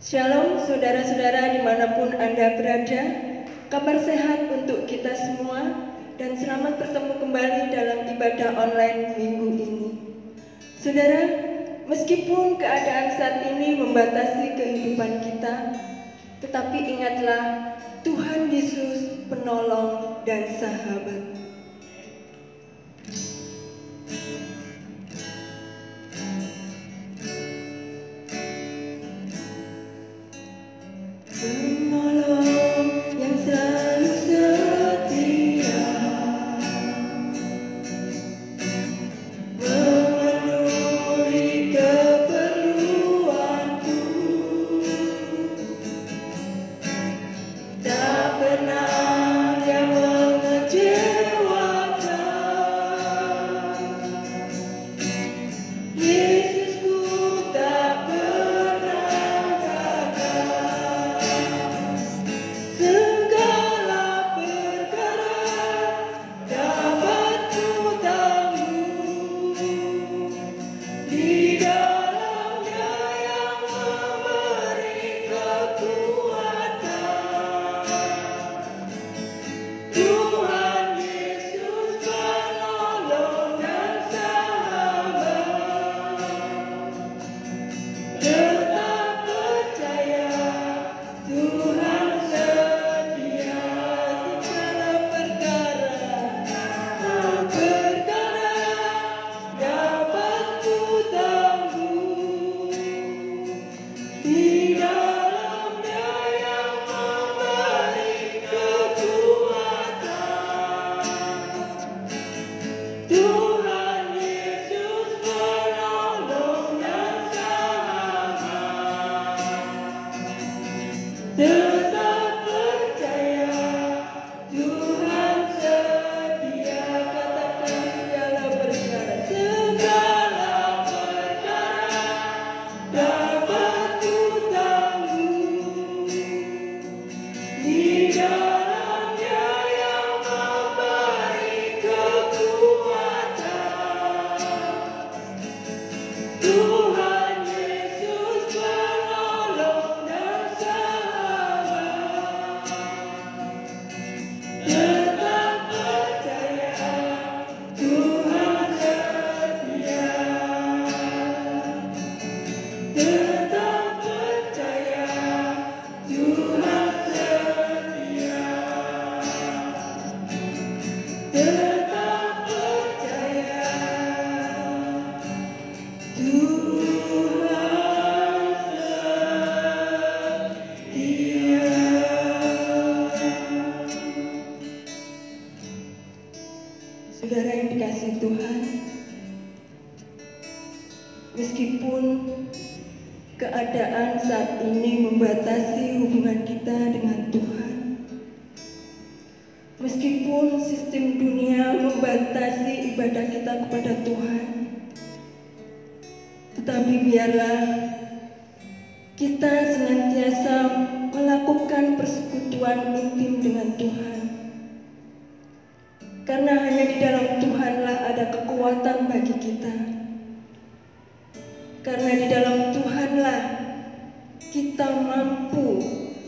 Shalom saudara-saudara dimanapun Anda berada, kabar sehat untuk kita semua dan selamat bertemu kembali dalam ibadah online minggu ini. Saudara, meskipun keadaan saat ini membatasi kehidupan kita, tetapi ingatlah Tuhan Yesus penolong dan sahabat. Penolong yang selalu setia, memenuhi keperluanku, tak pernah dia mengecewakan. Yesusku tak pernah gagal. Segala perkara dapat ku tanggung di dalamnya yang memberi kekuatan. Tuhan Yesus penolong dan sahabat. Tetap percaya Tuhan setia. Segala perkara dapat ku tanggung di dalamnya yang memberi kekuatan. Tuhan Yesus penolong dan sahabat. Tetap percaya Tuhan setia. Katakan segala perkara dapat ku tanggung di dalamnya yang memberi kekuatan. Tuhan Yesus penolong dan sahabat. Tetap percaya Tuhan setia. Tetap percaya Tuhan setia. Tetap percaya Tuhan setia. Saudara yang dikasihi Tuhan, meskipun keadaan saat ini membatasi hubungan kita dengan Tuhan, meskipun sistem dunia membatasi ibadah kita kepada Tuhan, tetapi biarlah kita senantiasa melakukan persekutuan intim dengan Tuhan. Karena hanya di dalam Tuhanlah ada kekuatan bagi kita. Karena di dalam Tuhanlah kita mampu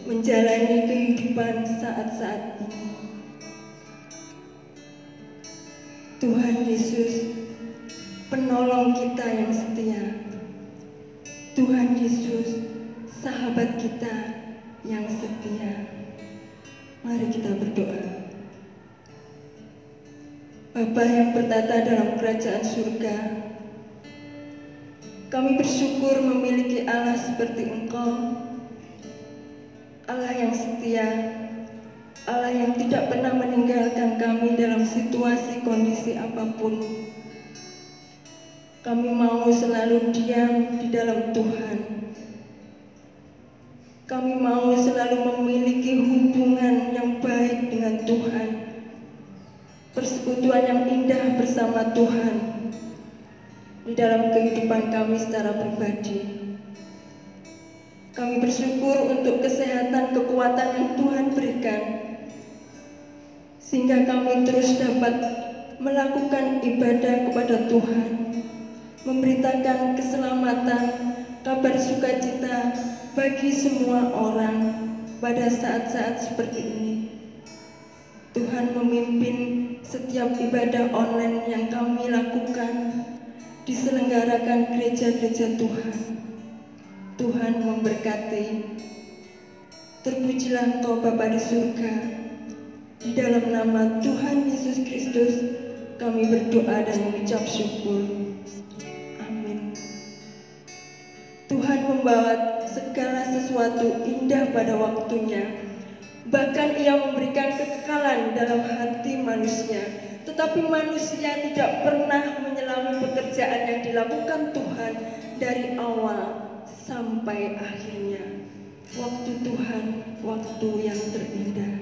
menjalani kehidupan saat-saat ini. Tuhan Yesus, penolong kita yang setia. Tuhan Yesus, sahabat kita yang setia. Mari kita berdoa. Bapa yang bertata dalam kerajaan surga, kami bersyukur memiliki Allah seperti Engkau, Allah yang setia, Allah yang tidak pernah meninggalkan kami dalam situasi kondisi apapun. Kami mau selalu diam di dalam Tuhan. Kami mau selalu memiliki hubungan yang baik dengan Tuhan, persekutuan yang indah bersama Tuhan di dalam kehidupan kami secara pribadi. Kami bersyukur untuk kesehatan, kekuatan yang Tuhan berikan, sehingga kami terus dapat melakukan ibadah kepada Tuhan, memberitakan keselamatan, kabar sukacita bagi semua orang pada saat-saat seperti ini. Tuhan memimpin setiap ibadah online yang kami lakukan, diselenggarakan gereja-gereja Tuhan. Tuhan memberkati. Terpujilah Engkau Bapa di surga. Di dalam nama Tuhan Yesus Kristus kami berdoa dan mengucap syukur. Amin. Tuhan membawa segala sesuatu indah pada waktunya. Bahkan Ia memberikan kekekalan dalam hati manusia. Tetapi manusia tidak pernah menyelami pekerjaan yang dilakukan Tuhan dari awal sampai akhirnya. Waktu Tuhan, waktu yang terindah.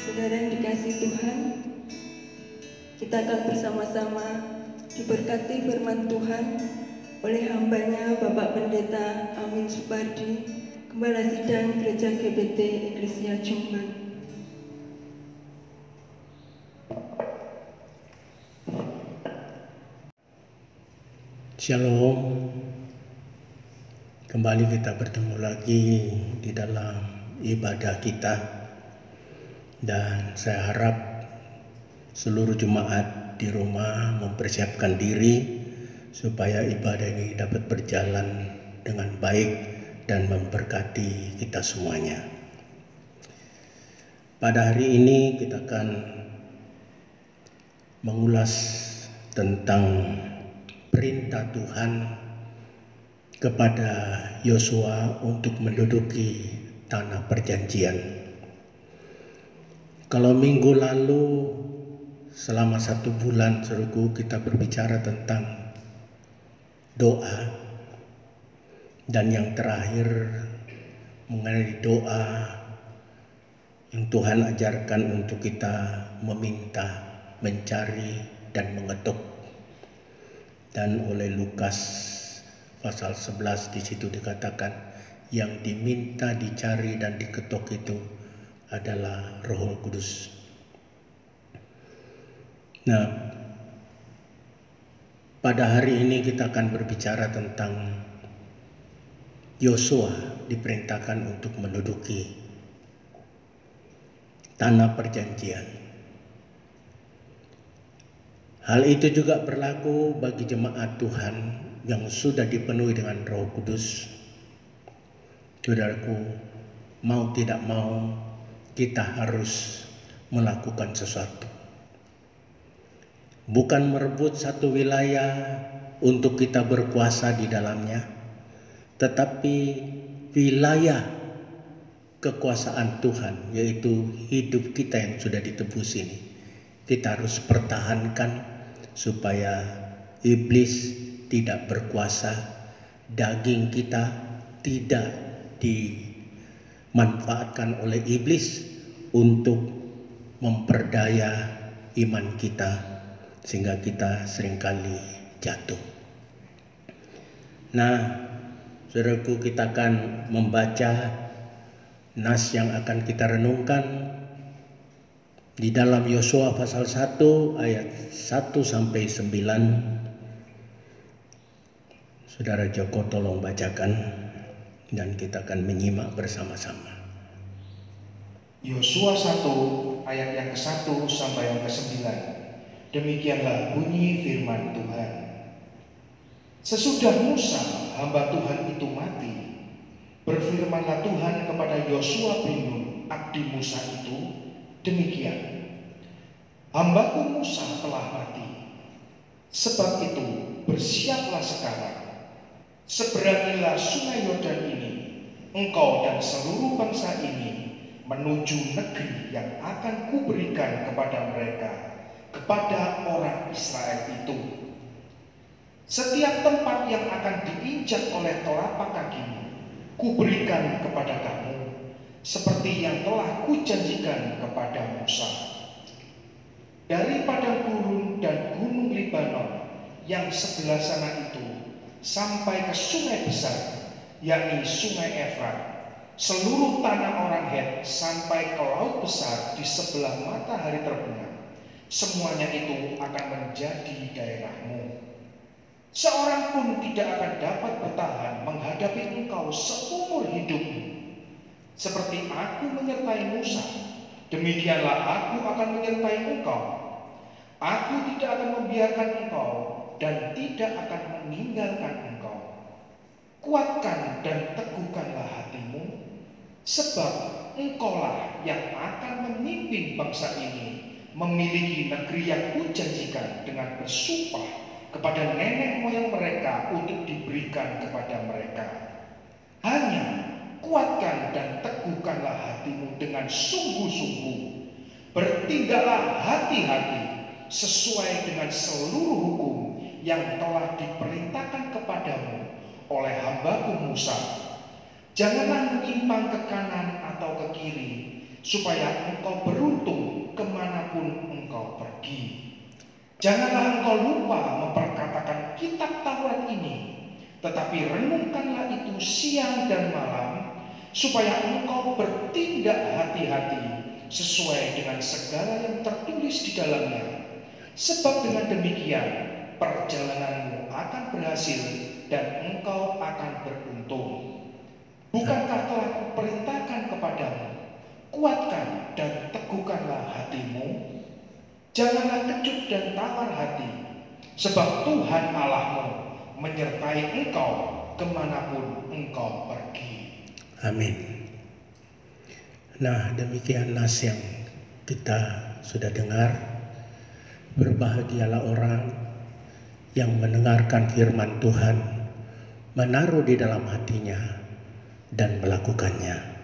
Saudara yang dikasihi Tuhan, kita akan bersama-sama diberkati firman Tuhan oleh hambanya Bapak Pendeta Amin Supardi, Gembala Sidang Gereja GBT Eklesia Jombang. Shalom. Kembali kita bertemu lagi di dalam ibadah kita. Dan saya harap seluruh jemaat di rumah mempersiapkan diri supaya ibadah ini dapat berjalan dengan baik dan memberkati kita semuanya. Pada hari ini kita akan mengulas tentang perintah Tuhan kepada Yosua untuk menduduki tanah perjanjian. Kalau minggu lalu selama 1 bulan saudaraku kita berbicara tentang doa, dan yang terakhir mengenai doa yang Tuhan ajarkan untuk kita meminta, mencari dan mengetuk. Dan oleh Lukas pasal 11 di situ dikatakan yang diminta, dicari dan diketuk itu adalah Roh Kudus. Nah, pada hari ini kita akan berbicara tentang Yosua diperintahkan untuk menduduki tanah perjanjian. Hal itu juga berlaku bagi jemaat Tuhan yang sudah dipenuhi dengan Roh Kudus. Saudaraku, mau tidak mau kita harus melakukan sesuatu. Bukan merebut satu wilayah untuk kita berkuasa di dalamnya, tetapi wilayah kekuasaan Tuhan, yaitu hidup kita yang sudah ditebus ini. Kita harus pertahankan supaya iblis tidak berkuasa, daging kita tidak dimanfaatkan oleh iblis untuk memperdaya iman kita, sehingga kita seringkali jatuh. Nah, saudaraku, kita akan membaca nas yang akan kita renungkan di dalam Yosua pasal 1 ayat 1 sampai 9. Saudara Joko tolong bacakan dan kita akan menyimak bersama-sama. Yosua 1 ayat yang ke-1 sampai yang ke-9. Demikianlah bunyi firman Tuhan. Sesudah Musa, hamba Tuhan itu mati, berfirmanlah Tuhan kepada Yosua bin Nun, abdi Musa itu, demikian. Hambaku Musa telah mati. Sebab itu bersiaplah sekarang. Seberangilah sungai Yordan ini, engkau dan seluruh bangsa ini, menuju negeri yang akan kuberikan kepada mereka, kepada orang Israel itu. Setiap tempat yang akan diinjak oleh telapak kakimu, kuberikan kepada kamu, seperti yang telah kujanjikan kepada Musa. Dari padang gurun dan gunung Libanon yang sebelah sana itu, sampai ke sungai besar, yakni sungai Efrat, seluruh tanah orang Het sampai ke laut besar di sebelah matahari terbenam, semuanya itu akan menjadi daerahmu. Seorang pun tidak akan dapat bertahan menghadapi engkau seumur hidupmu. Seperti aku menyertai Musa, demikianlah aku akan menyertai engkau. Aku tidak akan membiarkan engkau dan tidak akan meninggalkan engkau. Kuatkan dan teguhkanlah hatimu, sebab engkaulah yang akan memimpin bangsa ini memiliki negeri yang kujanjikan dengan bersumpah kepada nenek moyang mereka untuk diberikan kepada mereka. Hanya kuatkan dan teguhkanlah hatimu dengan sungguh-sungguh. Bertindaklah hati-hati sesuai dengan seluruh hukum yang telah diperintahkan kepadamu oleh hambaku Musa. Janganlah menyimpang ke kanan atau ke kiri, supaya engkau beruntung kemanapun engkau pergi. Janganlah engkau lupa memperkatakan kitab Taurat ini, tetapi renungkanlah itu siang dan malam, supaya engkau bertindak hati-hati sesuai dengan segala yang tertulis di dalamnya. Sebab dengan demikian perjalananmu akan berhasil dan engkau akan beruntung. Bukankah telah kuperintahkan kepadamu, kuatkan dan teguhkanlah hatimu? Janganlah kecut dan tawar hati, sebab Tuhan Allahmu menyertai engkau kemanapun engkau pergi. Amin. Nah, demikian nas yang kita sudah dengar. Berbahagialah orang yang mendengarkan firman Tuhan, menaruh di dalam hatinya, dan melakukannya.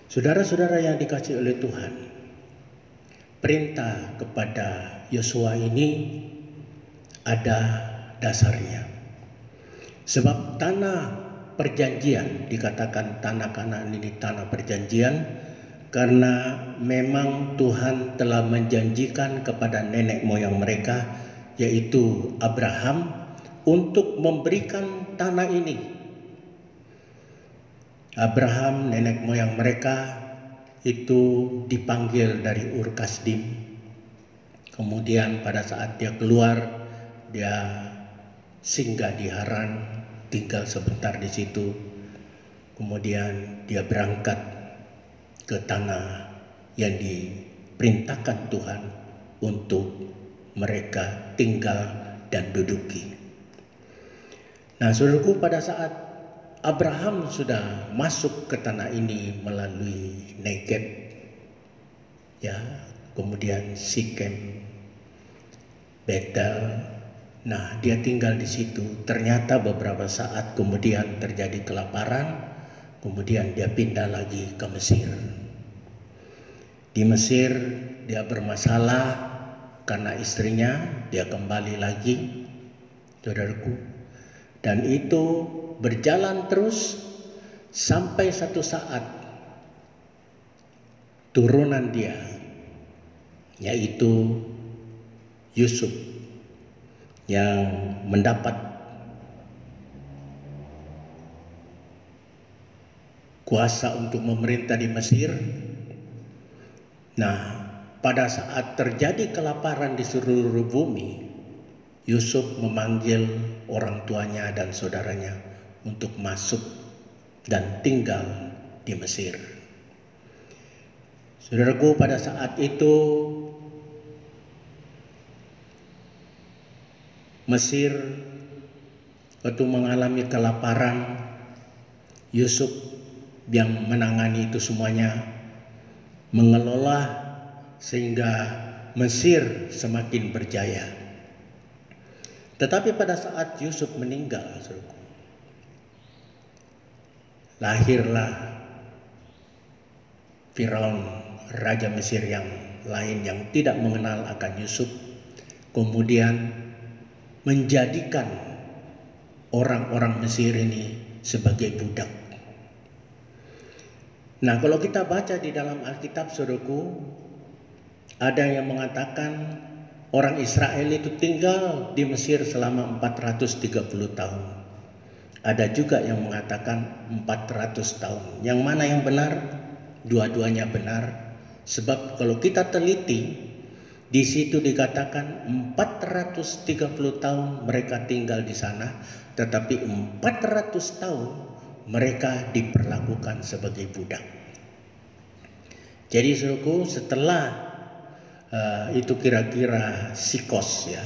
Saudara-saudara yang dikasihi oleh Tuhan, perintah kepada Yosua ini ada dasarnya. Sebab tanah perjanjian, dikatakan tanah Kanaan ini tanah perjanjian, karena memang Tuhan telah menjanjikan kepada nenek moyang mereka, yaitu Abraham, untuk memberikan tanah ini. Abraham, nenek moyang mereka, itu dipanggil dari Ur Kasdim. Kemudian pada saat dia keluar, dia singgah di Haran, tinggal sebentar di situ. Kemudian dia berangkat ke tanah yang diperintahkan Tuhan untuk mereka tinggal dan duduki. Nah, saudaraku, pada saat Abraham sudah masuk ke tanah ini melalui Negeb, ya, kemudian Sikem, Betel. Nah, dia tinggal di situ. Ternyata beberapa saat kemudian terjadi kelaparan, Kemudian dia pindah lagi ke Mesir. Di Mesir dia bermasalah karena istrinya, dia kembali lagi, saudaraku. Dan itu berjalan terus sampai satu saat turunan dia, yaitu Yusuf, yang mendapat kuasa untuk memerintah di Mesir. Nah, pada saat terjadi kelaparan di seluruh bumi, Yusuf memanggil orang tuanya dan saudaranya untuk masuk dan tinggal di Mesir. Saudaraku, pada saat itu Mesir waktu mengalami kelaparan, Yusuf yang menangani itu semuanya, mengelola sehingga Mesir semakin berjaya. Tetapi pada saat Yusuf meninggal, lahirlah Firaun, raja Mesir yang lain yang tidak mengenal akan Yusuf, kemudian menjadikan orang-orang Mesir ini sebagai budak. Nah, kalau kita baca di dalam Alkitab, saudaraku, ada yang mengatakan orang Israel itu tinggal di Mesir selama 430 tahun. Ada juga yang mengatakan 400 tahun. Yang mana yang benar? Dua-duanya benar. Sebab kalau kita teliti, di situ dikatakan 430 tahun mereka tinggal di sana, tetapi 400 tahun mereka diperlakukan sebagai budak. Jadi saudaraku, setelah itu kira-kira Sikos, ya,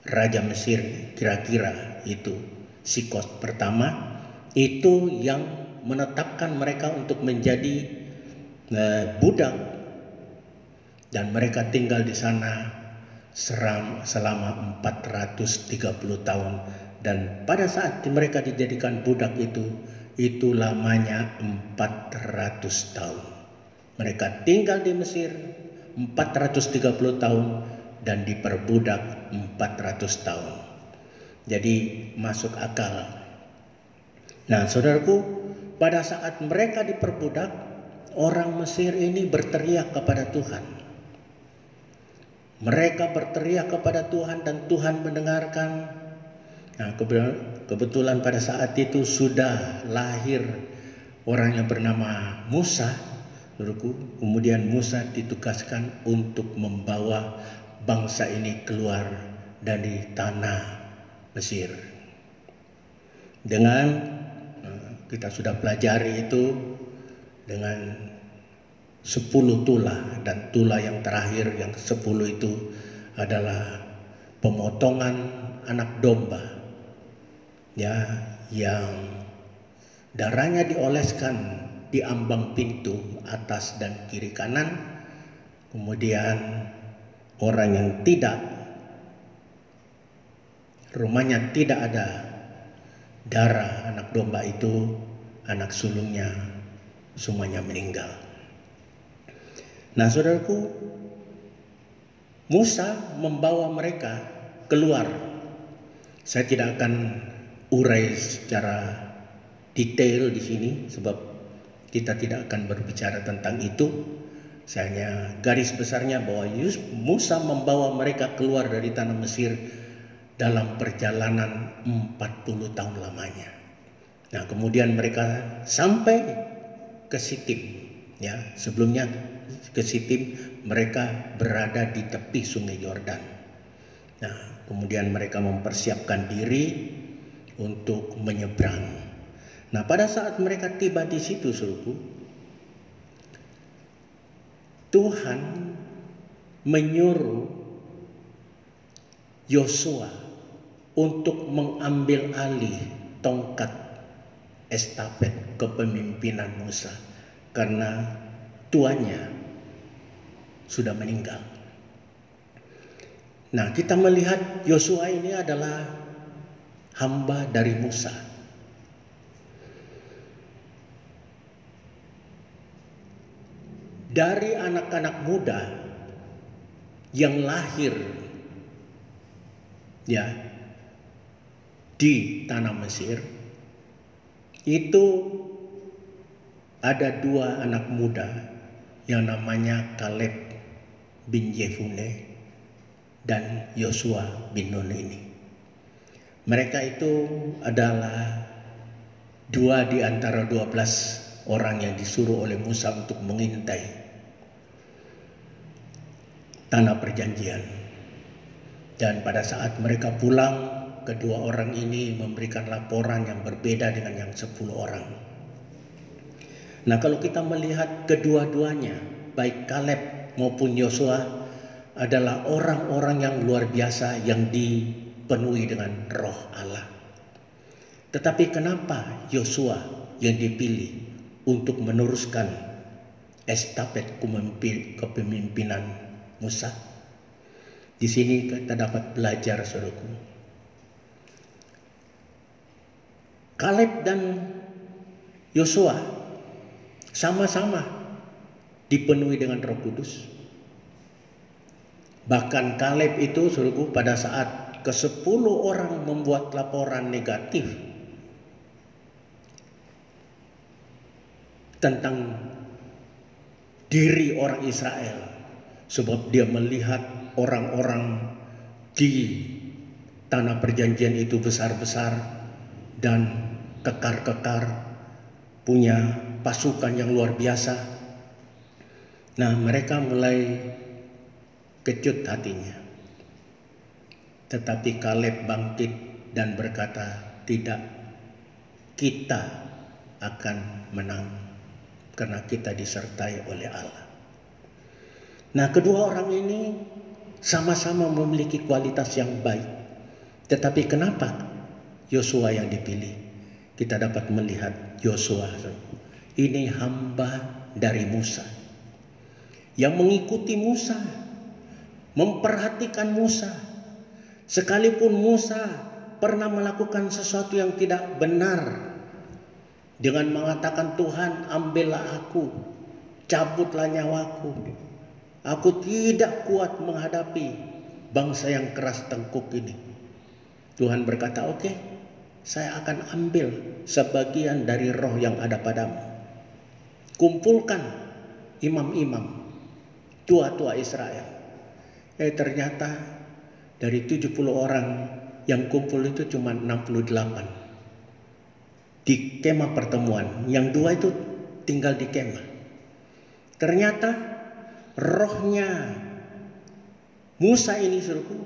raja Mesir, kira-kira itu Sikos pertama, itu yang menetapkan mereka untuk menjadi budak, dan mereka tinggal di sana selama 430 tahun. Dan pada saat mereka dijadikan budak itu lamanya 400 tahun. Mereka tinggal di Mesir 430 tahun dan diperbudak 400 tahun. Jadi masuk akal. Nah, saudaraku, pada saat mereka diperbudak, orang Mesir ini berteriak kepada Tuhan. Mereka berteriak kepada Tuhan dan Tuhan mendengarkan. Nah, kebetulan pada saat itu sudah lahir orang yang bernama Musa, saudaraku. Kemudian Musa ditugaskan untuk membawa bangsa ini keluar dari tanah Mesir. Dengan kita sudah pelajari itu dengan 10 tulah, dan tulah yang terakhir yang 10 itu adalah pemotongan anak domba, ya, yang darahnya dioleskan di ambang pintu atas dan kiri kanan. Kemudian orang yang tidak, rumahnya tidak ada darah anak domba itu, anak sulungnya semuanya meninggal. Nah, saudaraku, Musa membawa mereka keluar. Saya tidak akan urai secara detail di sini sebab kita tidak akan berbicara tentang itu. Saya hanya garis besarnya bahwa Musa membawa mereka keluar dari tanah Mesir dalam perjalanan 40 tahun lamanya. Nah, kemudian mereka sampai ke Sitim, ya. Sebelumnya ke Sitim mereka berada di tepi Sungai Yordan. Nah, kemudian mereka mempersiapkan diri untuk menyeberang. Nah, pada saat mereka tiba di situ, saudaraku, Tuhan menyuruh Yosua untuk mengambil alih tongkat estafet kepemimpinan Musa karena tuannya sudah meninggal. Nah, kita melihat Yosua ini adalah hamba dari Musa. dari anak-anak muda yang lahir ya di tanah Mesir, itu ada 2 anak muda yang namanya Kaleb bin Yefune dan Yosua bin Nun ini. Mereka itu adalah 2 di antara 12 orang yang disuruh oleh Musa untuk mengintai tanah perjanjian. Dan pada saat mereka pulang, kedua orang ini memberikan laporan yang berbeda dengan yang 10 orang. Nah, kalau kita melihat kedua-duanya, baik Kaleb maupun Yosua adalah orang-orang yang luar biasa yang dipenuhi dengan roh Allah. Tetapi kenapa Yosua yang dipilih untuk meneruskan estafet kepemimpinan Musa? Di sini kita dapat belajar, saudaraku. Kaleb dan Yosua sama-sama dipenuhi dengan Roh Kudus. Bahkan Kaleb itu, saudaraku, pada saat ke-10 orang membuat laporan negatif tentang diri orang Israel, sebab dia melihat orang-orang di tanah perjanjian itu besar-besar dan kekar-kekar, punya pasukan yang luar biasa. Nah, mereka mulai kecut hatinya. Tetapi Kaleb bangkit dan berkata, tidak, kita akan menang karena kita disertai oleh Allah. Nah, kedua orang ini sama-sama memiliki kualitas yang baik. Tetapi kenapa Yosua yang dipilih? Kita dapat melihat Yosua ini hamba dari Musa, yang mengikuti Musa, memperhatikan Musa. Sekalipun Musa pernah melakukan sesuatu yang tidak benar dengan mengatakan, Tuhan, ambillah aku, cabutlah nyawaku, aku tidak kuat menghadapi bangsa yang keras tengkuk ini. Tuhan berkata, oke, saya akan ambil sebagian dari roh yang ada padamu. Kumpulkan imam-imam, tua-tua Israel. Ternyata dari 70 orang yang kumpul itu cuma 68 di kemah pertemuan. Yang 2 itu tinggal di kemah. Ternyata rohnya Musa ini, suruhku,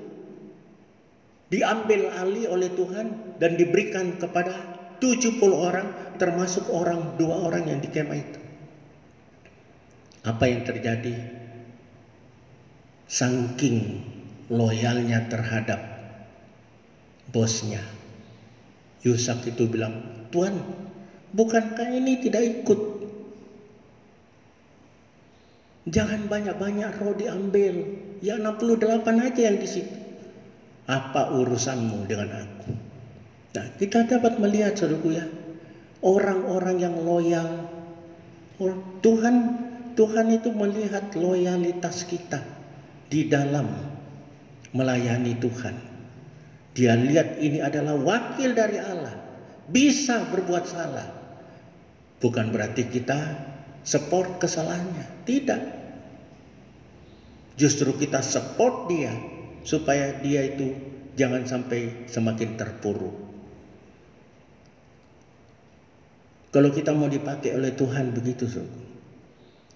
diambil alih oleh Tuhan dan diberikan kepada 70 orang, termasuk 2 orang yang di kemah itu. Apa yang terjadi? Saking loyalnya terhadap bosnya, Yusak itu bilang, Tuhan, bukankah ini tidak ikut? Jangan banyak-banyak roh diambil, ya 68 aja yang di situ. Apa urusanmu dengan aku? Nah, kita dapat melihat, saudaraku ya, orang-orang yang loyal. Tuhan itu melihat loyalitas kita di dalam melayani Tuhan. Dia lihat ini adalah wakil dari Allah, bisa berbuat salah. Bukan berarti kita support kesalahannya, tidak. Justru kita support dia supaya dia itu jangan sampai semakin terpuruk. Kalau kita mau dipakai oleh Tuhan begitu, saudara.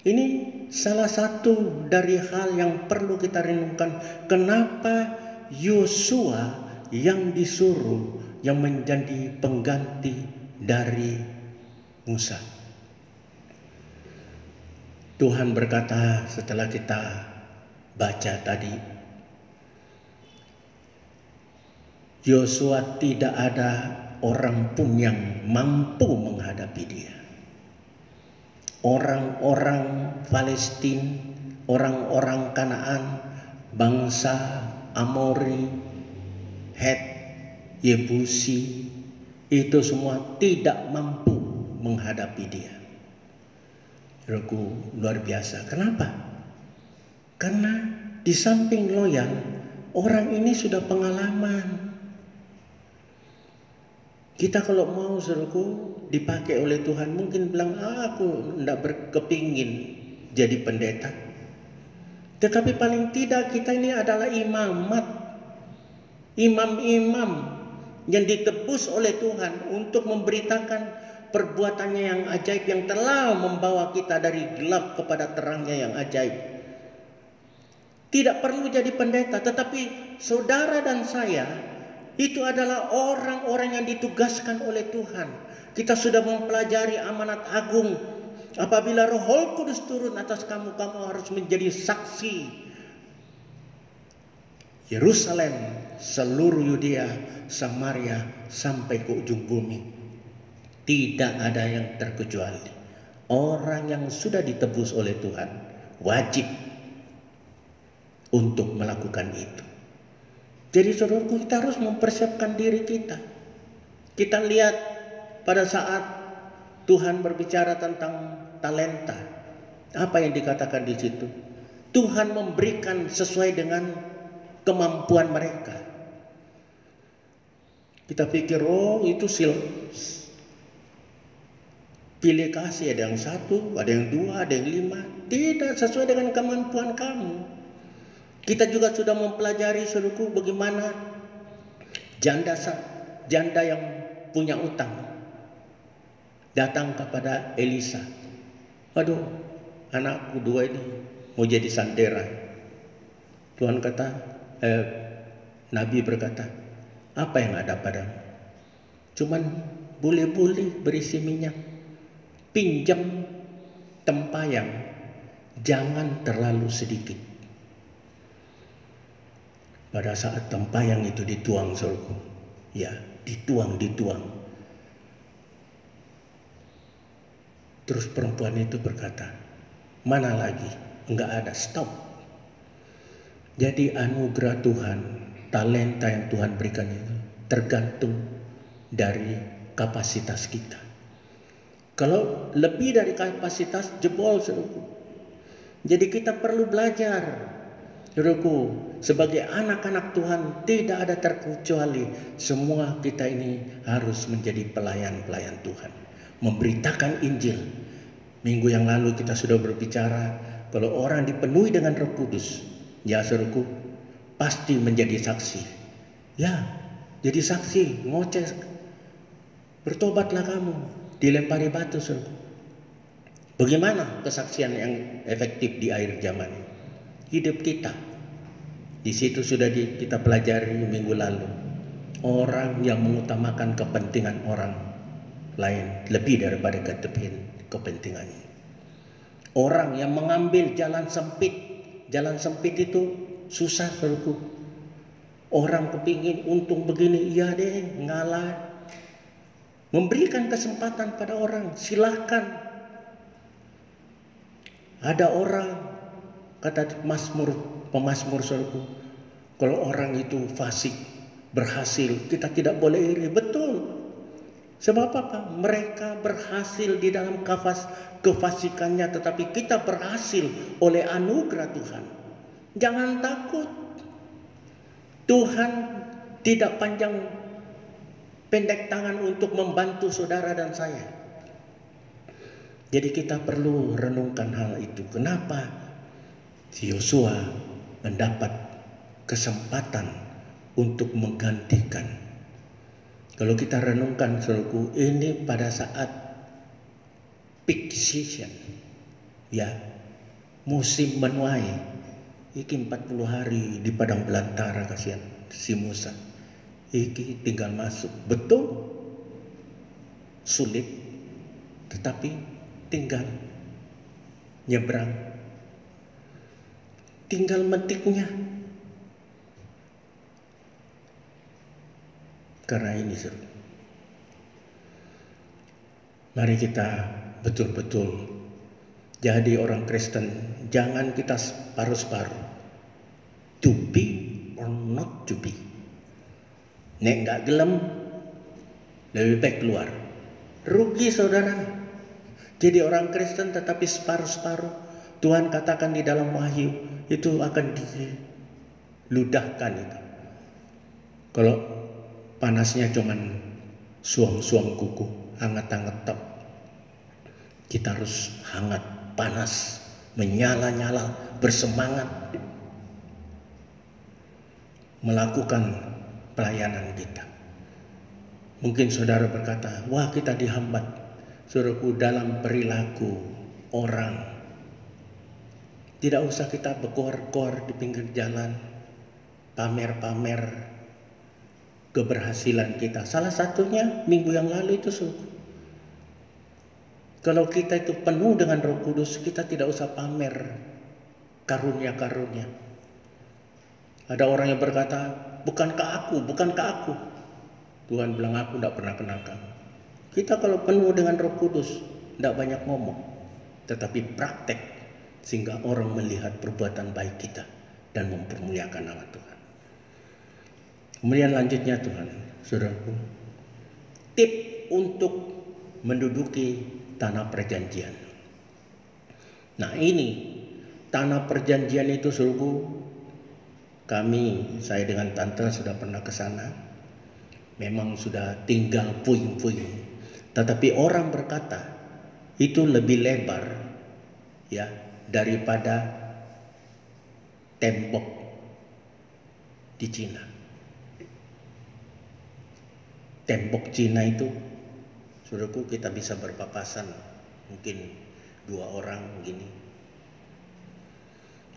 Ini salah satu dari hal yang perlu kita renungkan. Kenapa Yosua yang disuruh, yang menjadi pengganti dari Musa? Tuhan berkata setelah kita baca tadi, Yosua tidak ada orang pun yang mampu menghadapi dia. Orang-orang Palestina, orang-orang Kanaan, bangsa Amori, Het, Yebusi, itu semua tidak mampu menghadapi dia. Saudaraku, luar biasa. Kenapa? Karena di samping loyal, orang ini sudah pengalaman. Kita kalau mau, saudaraku, dipakai oleh Tuhan, mungkin bilang, aku tidak berkepingin jadi pendeta. Tetapi paling tidak kita ini adalah imamat, imam-imam yang ditebus oleh Tuhan untuk memberitakan perbuatannya yang ajaib, yang telah membawa kita dari gelap kepada terangnya yang ajaib. Tidak perlu jadi pendeta, tetapi saudara dan saya itu adalah orang-orang yang ditugaskan oleh Tuhan. Kita sudah mempelajari amanat agung. Apabila Roh Kudus turun atas kamu, kamu harus menjadi saksi. Yerusalem, seluruh Yudea, Samaria, sampai ke ujung bumi. Tidak ada yang terkecuali. Orang yang sudah ditebus oleh Tuhan wajib untuk melakukan itu. Jadi saudaraku, kita harus mempersiapkan diri kita. Kita lihat pada saat Tuhan berbicara tentang talenta, apa yang dikatakan di situ? Tuhan memberikan sesuai dengan kemampuan mereka. Kita pikir, itu pilih kasih, ada yang 1, ada yang 2, ada yang 5. Tidak sesuai dengan kemampuan kamu. Kita juga sudah mempelajari, saudaraku, bagaimana janda yang punya utang datang kepada Elisa. Aduh, anakku 2 ini mau jadi sandera. Tuhan kata, Nabi berkata, apa yang ada padamu? Cuman bule-bule berisi minyak. Pinjam tempayang, jangan terlalu sedikit. Pada saat tempayang itu dituang, saudaraku, ya, dituang. Terus perempuan itu berkata, mana lagi? Enggak ada, stop. Jadi anugerah Tuhan, talenta yang Tuhan berikan itu tergantung dari kapasitas kita. Kalau lebih dari kapasitas, jebol, saudaraku. Jadi kita perlu belajar, saudaraku, sebagai anak-anak Tuhan tidak ada terkecuali. Semua kita ini harus menjadi pelayan-pelayan Tuhan, memberitakan Injil. Minggu yang lalu kita sudah berbicara, kalau orang dipenuhi dengan Roh Kudus, ya saudaraku, pasti menjadi saksi. Ya, jadi saksi, ngoceh. Bertobatlah kamu, dilempari batu, saudaraku. Bagaimana kesaksian yang efektif di akhir zaman ini? Hidup kita. Di situ sudah kita pelajari minggu lalu. Orang yang mengutamakan kepentingan orang lain lebih daripada kepentingannya. Orang yang mengambil jalan sempit. Jalan sempit itu susah, saudaraku. Orang kepingin untung begini, iya deh, ngalah. Memberikan kesempatan pada orang, silahkan. Ada orang, kata pemazmur, saudaraku, kalau orang itu fasik, berhasil, kita tidak boleh iri. Betul. Sebab apa? Mereka berhasil di dalam kefasikannya, tetapi kita berhasil oleh anugerah Tuhan. Jangan takut. Tuhan tidak pendek tangan untuk membantu saudara dan saya. Jadi kita perlu renungkan hal itu. Kenapa Yosua mendapat kesempatan untuk menggantikan? Kalau kita renungkan, saudaraku, ini pada saat peak season, ya, musim menuai. Iki 40 hari di padang belantara, kasihan si Musa. Iki tinggal masuk, betul sulit, tetapi tinggal nyebrang, tinggal metiknya. Karena ini, saudara, mari kita betul-betul jadi orang Kristen. Jangan kita separuh-separuh, to be or not to be. Nek nggak gelem, lebih baik keluar. Rugi, saudara. Jadi orang Kristen tetapi separuh-separuh. Tuhan katakan di dalam Wahyu itu akan diludahkan itu. Kalau panasnya cuman suam-suam kuku, hangat-hangat tok. Kita harus hangat, panas, menyala-nyala, bersemangat melakukan pelayanan kita. Mungkin saudara berkata, wah kita dihambat. Saudaraku, dalam perilaku orang, tidak usah kita berkoar-koar di pinggir jalan, pamer-pamer keberhasilan kita. Salah satunya minggu yang lalu itu, saudaraku. Kalau kita itu penuh dengan Roh Kudus, kita tidak usah pamer karunia-karunia. Ada orang yang berkata, bukankah aku? Tuhan bilang, aku tidak pernah kenal kamu. Kita kalau penuh dengan Roh Kudus, tidak banyak ngomong, tetapi praktek, sehingga orang melihat perbuatan baik kita dan mempermuliakan nama Tuhan. Kemudian lanjutnya Tuhan, saudaraku, tip untuk menduduki tanah perjanjian. Nah ini, tanah perjanjian itu saudaraku, saya dengan tante sudah pernah ke sana. Memang sudah tinggal puing-puing. Tetapi orang berkata itu lebih lebar ya daripada tembok di Cina. Tembok Cina itu, saudaraku, kita bisa berpapasan mungkin 2 orang gini.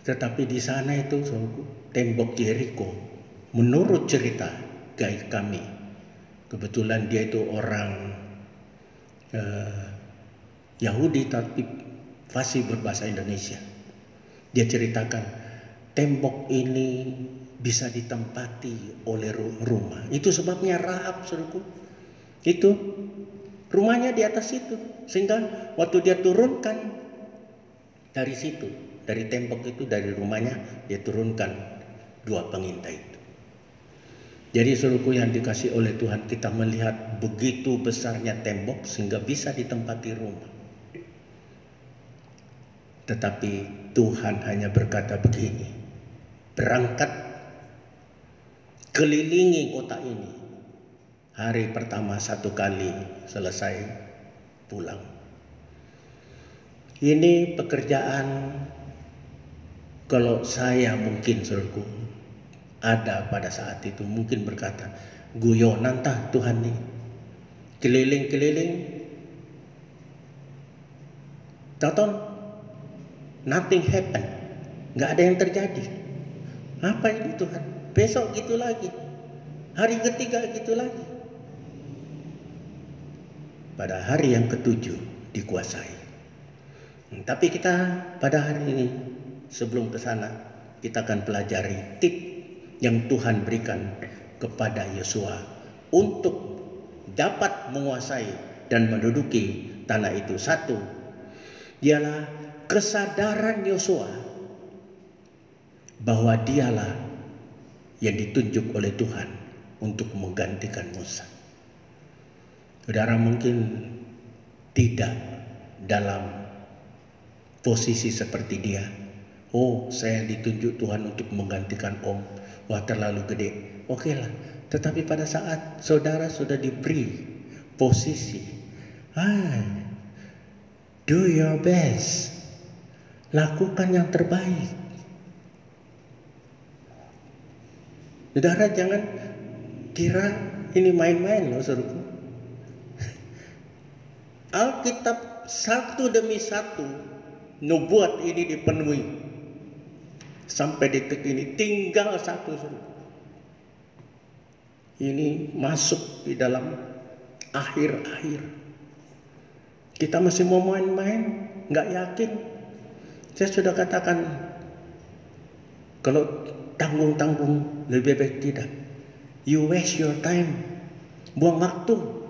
Tetapi di sana itu, saudaraku, tembok Jericho, menurut cerita guide kami, kebetulan dia itu orang Yahudi tapi fasih berbahasa Indonesia. Dia ceritakan tembok ini bisa ditempati oleh rumah. Itu sebabnya Rahab, saudaraku. Itu rumahnya di atas itu, sehingga waktu dia turunkan dari situ, dari tembok itu, dari rumahnya, dia turunkan 2 pengintai itu. Jadi saudaraku yang dikasih oleh Tuhan, kita melihat begitu besarnya tembok sehingga bisa ditempati rumah. Tetapi Tuhan hanya berkata begini, berangkat kelilingi kota ini. Hari pertama 1 kali, selesai pulang. Ini pekerjaan, kalau saya mungkin saudaraku ada pada saat itu mungkin berkata, guyonan tah Tuhan nih, keliling-keliling, tahu nothing happen, nggak ada yang terjadi. Apa ini Tuhan? Besok gitu lagi, hari ketiga gitu lagi. Pada hari yang ke-7 dikuasai. Tapi kita pada hari ini sebelum ke sana kita akan pelajari tip yang Tuhan berikan kepada Yosua untuk dapat menguasai dan menduduki tanah itu. 1, ialah kesadaran Yosua bahwa dialah yang ditunjuk oleh Tuhan untuk menggantikan Musa. Saudara mungkin tidak dalam posisi seperti dia. Oh, saya ditunjuk Tuhan untuk menggantikan Om. Wah, terlalu gede. Oke lah. Tetapi pada saat saudara sudah diberi posisi, do your best. Lakukan yang terbaik. Saudara jangan kira ini main-main loh, saudaraku. Alkitab satu demi satu nubuat ini dipenuhi. Sampai detik ini tinggal 1 suruh. Ini masuk di dalam akhir-akhir. Kita masih mau main-main, nggak yakin. Saya sudah katakan, kalau tanggung-tanggung lebih baik tidak. You waste your time, buang waktu.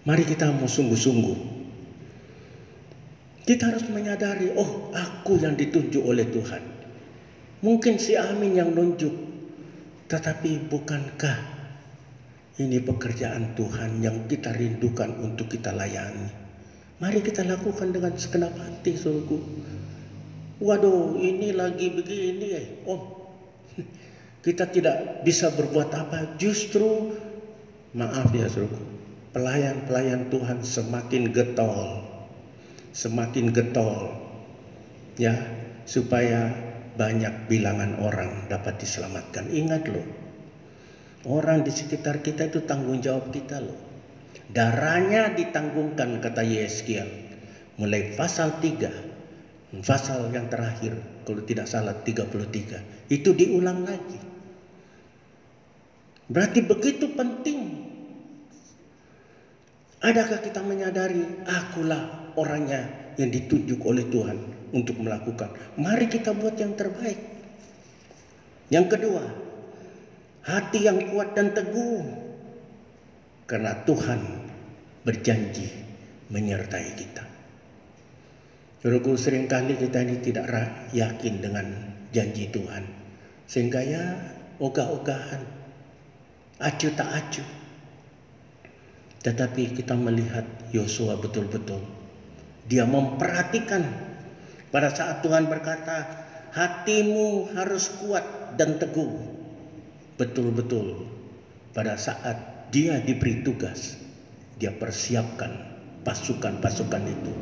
Mari kita mau sungguh-sungguh. Kita harus menyadari, oh aku yang ditunjuk oleh Tuhan. Mungkin si Amin yang nunjuk, tetapi bukankah Ini pekerjaan Tuhan yang kita rindukan untuk kita layani. Mari kita lakukan dengan segenap hati, saudaraku. Waduh, ini lagi begini, Om. Kita tidak bisa berbuat apa. Justru, maaf ya, saudaraku, pelayan-pelayan Tuhan semakin getol, ya, supaya banyak bilangan orang dapat diselamatkan. Ingat loh, orang di sekitar kita itu tanggung jawab kita loh. Darahnya ditanggungkan, kata Yeskiel. Mulai pasal 3, pasal yang terakhir, kalau tidak salah 33, itu diulang lagi. Berarti begitu penting. Adakah kita menyadari, akulah orangnya yang ditunjuk oleh Tuhan untuk melakukan. Mari kita buat yang terbaik. Yang kedua, hati yang kuat dan teguh, karena Tuhan berjanji menyertai kita. Saudaraku, seringkali kita ini tidak yakin dengan janji Tuhan, sehingga ya ogah-ogahan, acuh tak acuh. Tetapi kita melihat Yosua betul-betul, dia memperhatikan pada saat Tuhan berkata, hatimu harus kuat dan teguh. Betul-betul pada saat dia diberi tugas, dia persiapkan pasukan-pasukan itu.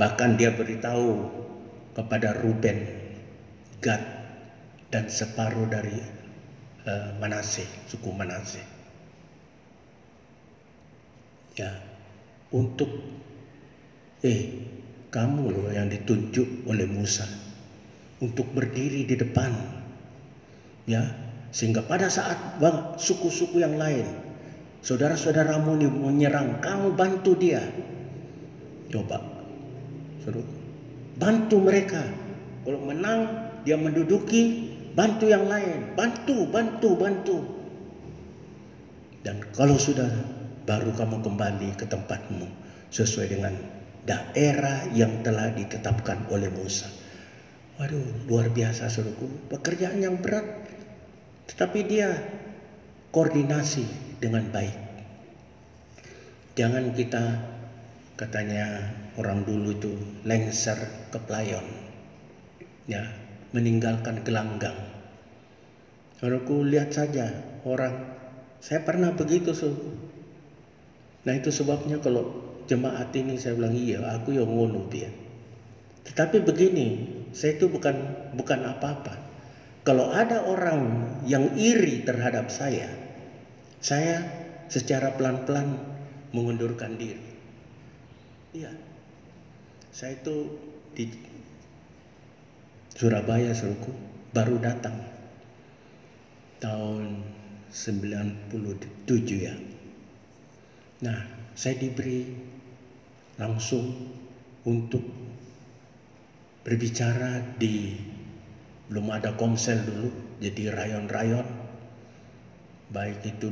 Bahkan dia beritahu kepada Ruben, Gad, dan separuh dari Manase, suku Manase, ya, untuk kamu loh yang ditunjuk oleh Musa untuk berdiri di depan, ya, sehingga pada saat suku-suku yang lain, saudara-saudaramu ini menyerang, kamu bantu dia. Coba, suruh bantu mereka. Kalau menang, dia menduduki, bantu yang lain, bantu. Dan kalau sudah, baru kamu kembali ke tempatmu sesuai dengan daerah yang telah ditetapkan oleh Musa. Waduh, luar biasa, saudaraku, pekerjaan yang berat, tetapi dia koordinasi dengan baik. Jangan kita, katanya orang dulu itu, lengser ke playon, ya, meninggalkan gelanggang. Saudaraku, lihat saja orang, saya pernah begitu, saudaraku. Nah, itu sebabnya kalau jemaat ini saya bilang, iya, aku yang ngono dia. Tetapi begini, saya itu bukan apa-apa. Kalau ada orang yang iri terhadap saya secara pelan-pelan mengundurkan diri. Iya, saya itu di Surabaya, saudaraku, baru datang tahun 97 ya. Nah, saya diberi langsung untuk berbicara belum ada komsel dulu, jadi rayon-rayon, baik itu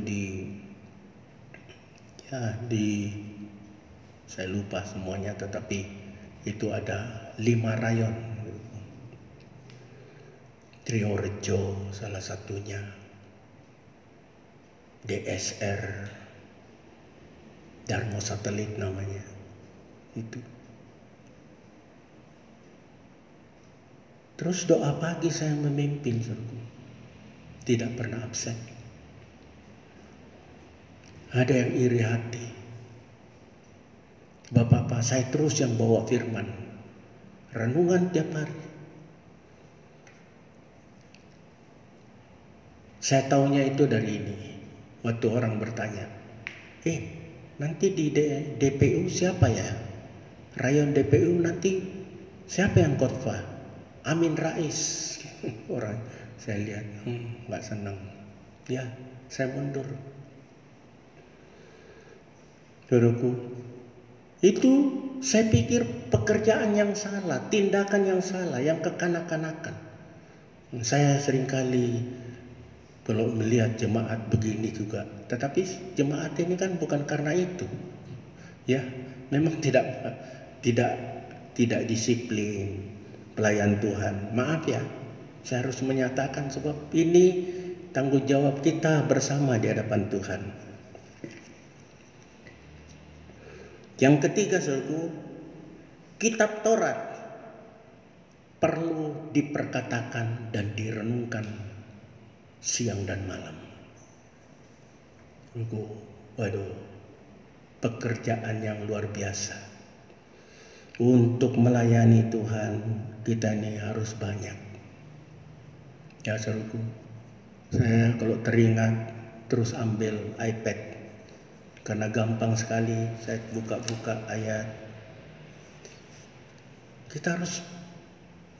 saya lupa semuanya, tetapi itu ada 5 rayon. Triorejo salah satunya, DSR, Darmo Satelit namanya, itu. Terus doa pagi saya memimpin, saudaraku, tidak pernah absen. Ada yang iri hati, Bapak-bapak, saya terus yang bawa firman, renungan tiap hari. Saya taunya itu dari ini. Waktu orang bertanya, nanti di DPU siapa ya? Rayon DPU nanti siapa yang khotbah? Amin Rais. Orang saya lihat, nggak senang. Ya, saya mundur. Saudaraku, itu saya pikir pekerjaan yang salah, tindakan yang salah, yang kekanak-kanakan. Saya seringkali kalau melihat jemaat begini juga, tetapi jemaat ini kan bukan karena itu, ya, memang tidak disiplin pelayan Tuhan. Maaf ya, saya harus menyatakan sebab ini tanggung jawab kita bersama di hadapan Tuhan. Yang ketiga, saudaraku, kitab Taurat perlu diperkatakan dan direnungkan siang dan malam. Waduh, pekerjaan yang luar biasa. Untuk melayani Tuhan, kita ini harus banyak. Ya saudaraku, saya kalau teringat terus ambil iPad, karena gampang sekali saya buka-buka ayat. Kita harus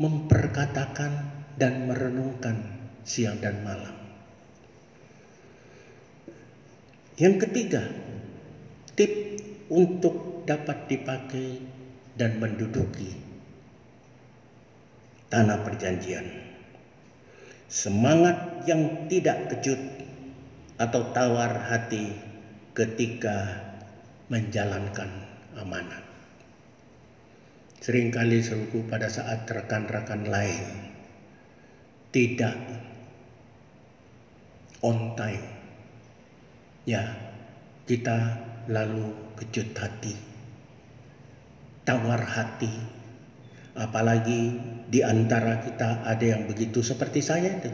memperkatakan dan merenungkan siang dan malam. Yang ketiga, tip untuk dapat dipakai dan menduduki tanah perjanjian. Semangat yang tidak kecut atau tawar hati ketika menjalankan amanat. Seringkali saudaraku, pada saat rekan-rekan lain tidak on time, ya kita lalu kecut hati, tawar hati. Apalagi di antara kita ada yang begitu seperti saya itu.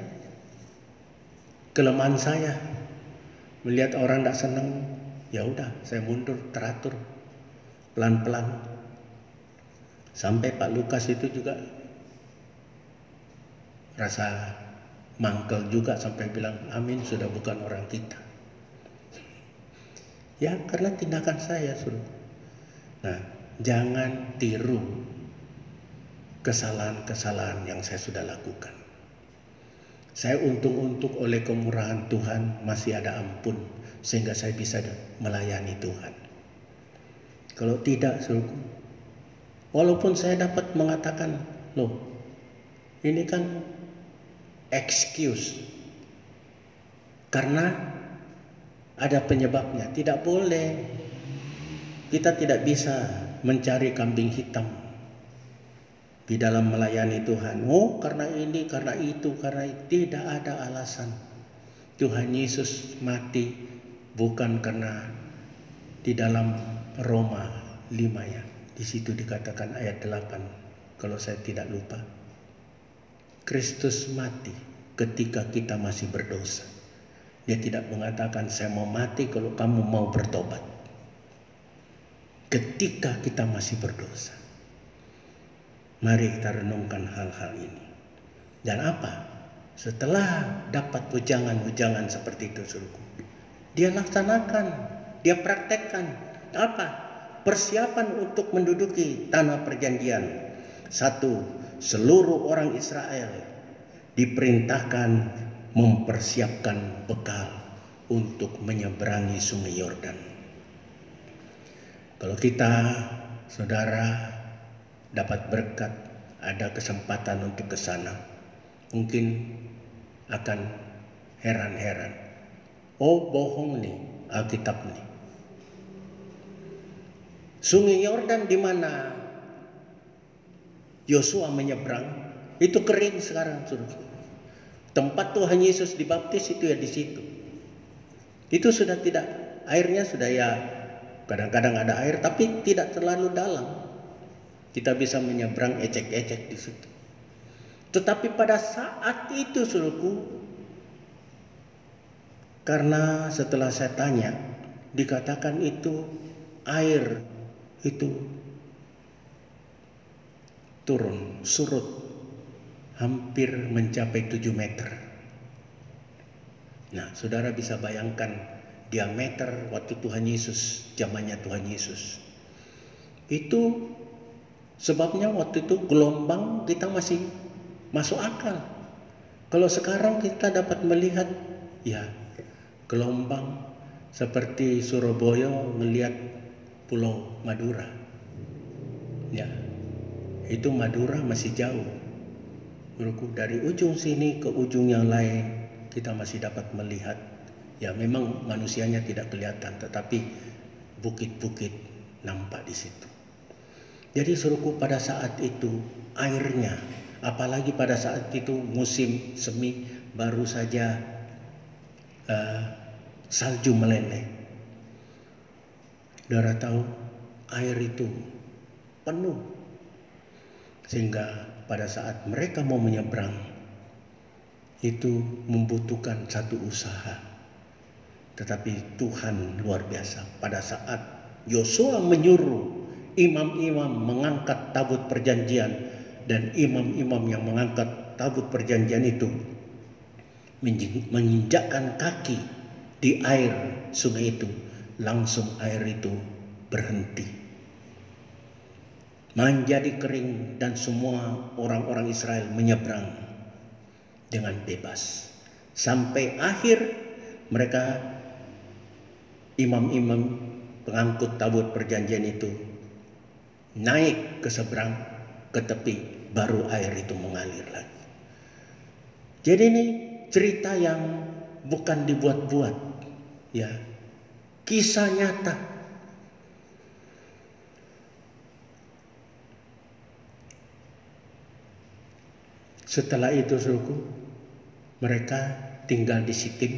Kelemahan saya, melihat orang tidak senang, ya udah saya mundur, teratur, pelan-pelan. Sampai Pak Lukas itu juga rasa mangkel juga, sampai bilang, amin, sudah bukan orang kita. Ya karena tindakan saya, suruh. Nah, jangan tiru kesalahan-kesalahan yang saya sudah lakukan. Saya untung-untung oleh kemurahan Tuhan masih ada ampun, sehingga saya bisa melayani Tuhan. Kalau tidak, suruhku, walaupun saya dapat mengatakan, loh, ini kan excuse, karena ada penyebabnya. Tidak boleh. Kita tidak bisa mencari kambing hitam di dalam melayani Tuhan. Oh, karena ini, karena itu, karena itu. Tidak ada alasan. Tuhan Yesus mati bukan karena di dalam Roma 5 ya. Di situ dikatakan ayat 8, kalau saya tidak lupa. Kristus mati ketika kita masih berdosa. Dia tidak mengatakan saya mau mati kalau kamu mau bertobat. Ketika kita masih berdosa. Mari kita renungkan hal-hal ini. Dan apa? Setelah dapat wejangan-wejangan seperti itu, suruhku, dia laksanakan, dia praktekkan. Apa? Persiapan untuk menduduki tanah perjanjian. 1. Seluruh orang Israel diperintahkan mempersiapkan bekal untuk menyeberangi Sungai Yordan. Kalau kita, saudara, dapat berkat, ada kesempatan untuk ke sana, mungkin akan heran-heran. Oh, bohong nih Alkitab nih. Sungai Yordan di mana Yosua menyeberang itu kering sekarang, saudara. Tempat Tuhan Yesus dibaptis itu ya di situ. Itu sudah tidak, airnya sudah ya kadang-kadang ada air tapi tidak terlalu dalam. Kita bisa menyeberang ecek-ecek di situ. Tetapi pada saat itu, saudaraku, karena setelah saya tanya, dikatakan itu air itu turun, surut, hampir mencapai 7 meter. Nah, saudara bisa bayangkan diameter waktu Tuhan Yesus, zamannya Tuhan Yesus. Itu sebabnya waktu itu gelombang kita masih masuk akal. Kalau sekarang kita dapat melihat, ya, gelombang seperti Surabaya melihat Pulau Madura. Ya, itu Madura masih jauh. Dari ujung sini ke ujung yang lain kita masih dapat melihat. Ya memang manusianya tidak kelihatan, tetapi bukit-bukit nampak di situ. Jadi suruhku, pada saat itu airnya, apalagi pada saat itu musim semi baru saja salju meleleh. Saudara tahu air itu penuh, sehingga pada saat mereka mau menyeberang itu membutuhkan satu usaha. Tetapi Tuhan luar biasa. Pada saat Yosua menyuruh imam-imam mengangkat tabut perjanjian, dan imam-imam yang mengangkat tabut perjanjian itu menginjakkan kaki di air sungai itu, langsung air itu berhenti, menjadi kering, dan semua orang-orang Israel menyeberang dengan bebas. Sampai akhir mereka, imam-imam pengangkut tabut perjanjian itu naik ke seberang, ke tepi, baru air itu mengalir lagi. Jadi ini cerita yang bukan dibuat-buat, ya, kisah nyata. Setelah itu, saudaraku, mereka tinggal di Sitim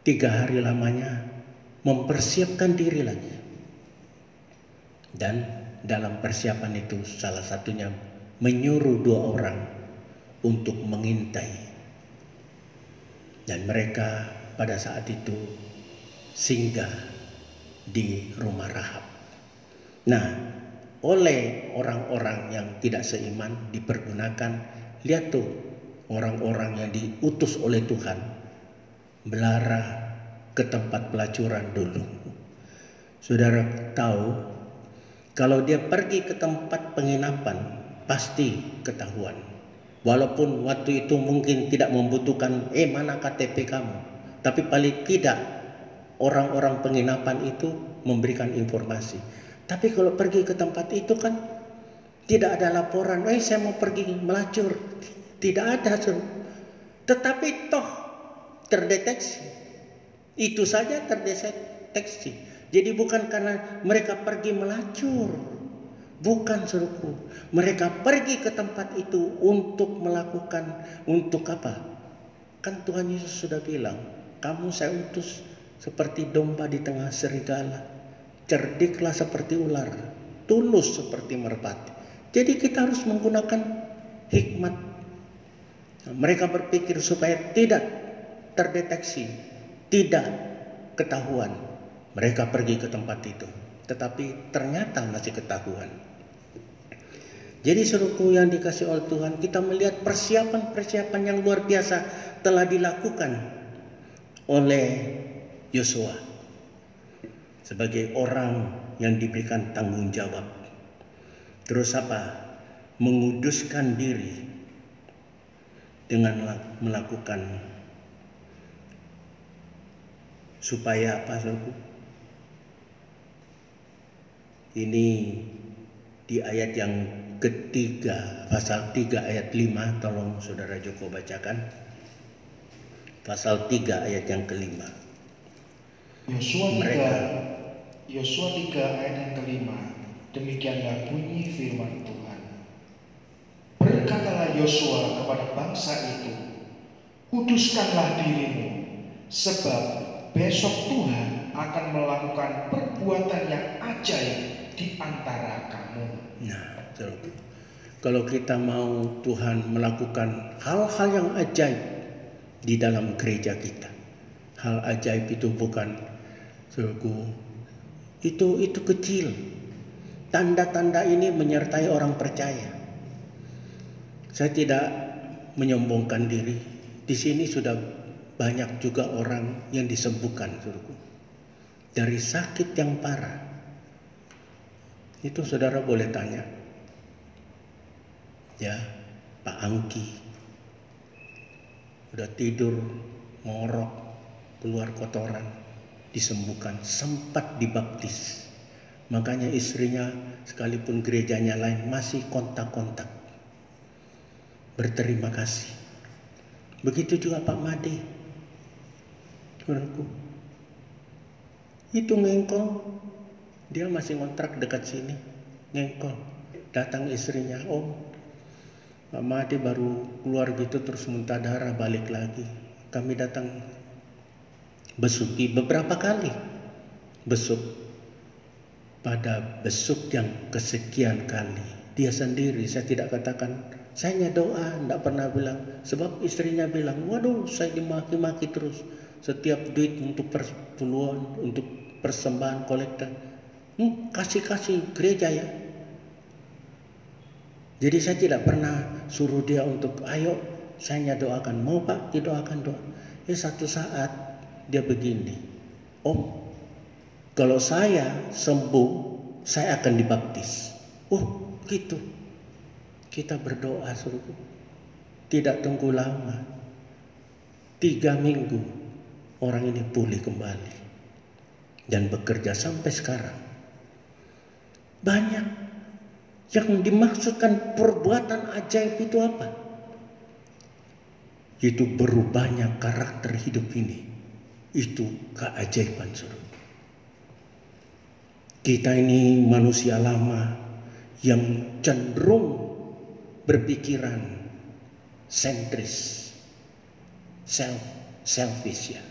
3 hari lamanya, mempersiapkan diri lagi. Dan dalam persiapan itu salah satunya menyuruh 2 orang untuk mengintai. Dan mereka pada saat itu singgah di rumah Rahab. Nah, oleh orang-orang yang tidak seiman dipergunakan, lihat tuh, orang-orang yang diutus oleh Tuhan belarang ke tempat pelacuran dulu. Saudara tahu, kalau dia pergi ke tempat penginapan pasti ketahuan. Walaupun waktu itu mungkin tidak membutuhkan mana KTP kamu, tapi paling tidak orang-orang penginapan itu memberikan informasi. Tapi kalau pergi ke tempat itu kan tidak ada laporan, saya mau pergi melacur, tidak ada. Tetapi toh terdeteksi, itu saja terdeteksi. Jadi bukan karena mereka pergi melacur, bukan, saudaraku. Mereka pergi ke tempat itu untuk melakukan, untuk apa? Kan Tuhan Yesus sudah bilang, kamu saya utus seperti domba di tengah serigala, cerdiklah seperti ular, tulus seperti merpati. Jadi kita harus menggunakan hikmat. Mereka berpikir supaya tidak terdeteksi, tidak ketahuan. Mereka pergi ke tempat itu, tetapi ternyata masih ketahuan. Jadi saudaraku yang dikasih oleh Tuhan, kita melihat persiapan-persiapan yang luar biasa telah dilakukan oleh Yosua sebagai orang yang diberikan tanggung jawab. Terus apa? Menguduskan diri dengan melakukan supaya apa, saudaraku? Ini di ayat yang ketiga, pasal 3 ayat 5, tolong saudara Joko bacakan. Pasal 3 ayat yang kelima. Yosua 3 ayat yang kelima. Demikianlah bunyi firman Tuhan. Berkatalah Yosua kepada bangsa itu, kuduskanlah dirimu, sebab besok Tuhan akan melakukan perbuatan yang ajaib di antara kamu. Nah, kalau kita mau Tuhan melakukan hal-hal yang ajaib di dalam gereja kita, hal ajaib itu bukan, saudaraku, itu kecil. Tanda-tanda ini menyertai orang percaya. Saya tidak menyombongkan diri. Di sini sudah banyak juga orang yang disembuhkan, saudaraku, dari sakit yang parah. Itu saudara boleh tanya, ya, Pak Angki udah tidur ngorok, keluar kotoran, disembuhkan, sempat dibaptis. Makanya istrinya sekalipun gerejanya lain masih kontak-kontak, berterima kasih. Begitu juga Pak Made, saudaraku, itu ngengkol, dia masih ngontrak dekat sini, ngengkol. Datang istrinya, Pak Made baru keluar gitu terus muntah darah, balik lagi. kami datang besuki beberapa kali besuk. Pada besuk yang kesekian kali, dia sendiri, saya tidak katakan, saya hanya doa, tidak pernah bilang. Sebab istrinya bilang, waduh saya dimaki-maki terus. Setiap duit untuk perpuluhan, untuk persembahan kolektor, kasih gereja ya. Jadi saya tidak pernah suruh dia untuk, ayo saya hanya doakan, mau Pak didoakan doa. Satu saat dia begini, Om, kalau saya sembuh, saya akan dibaptis. Oh gitu. Kita berdoa suruhku. Tidak tunggu lama. 3 minggu orang ini pulih kembali. Dan bekerja sampai sekarang. Banyak yang dimaksudkan perbuatan ajaib itu apa? Itu berubahnya karakter hidup ini. Itu keajaiban suruh. Kita ini manusia lama yang cenderung berpikiran sentris, selfish ya,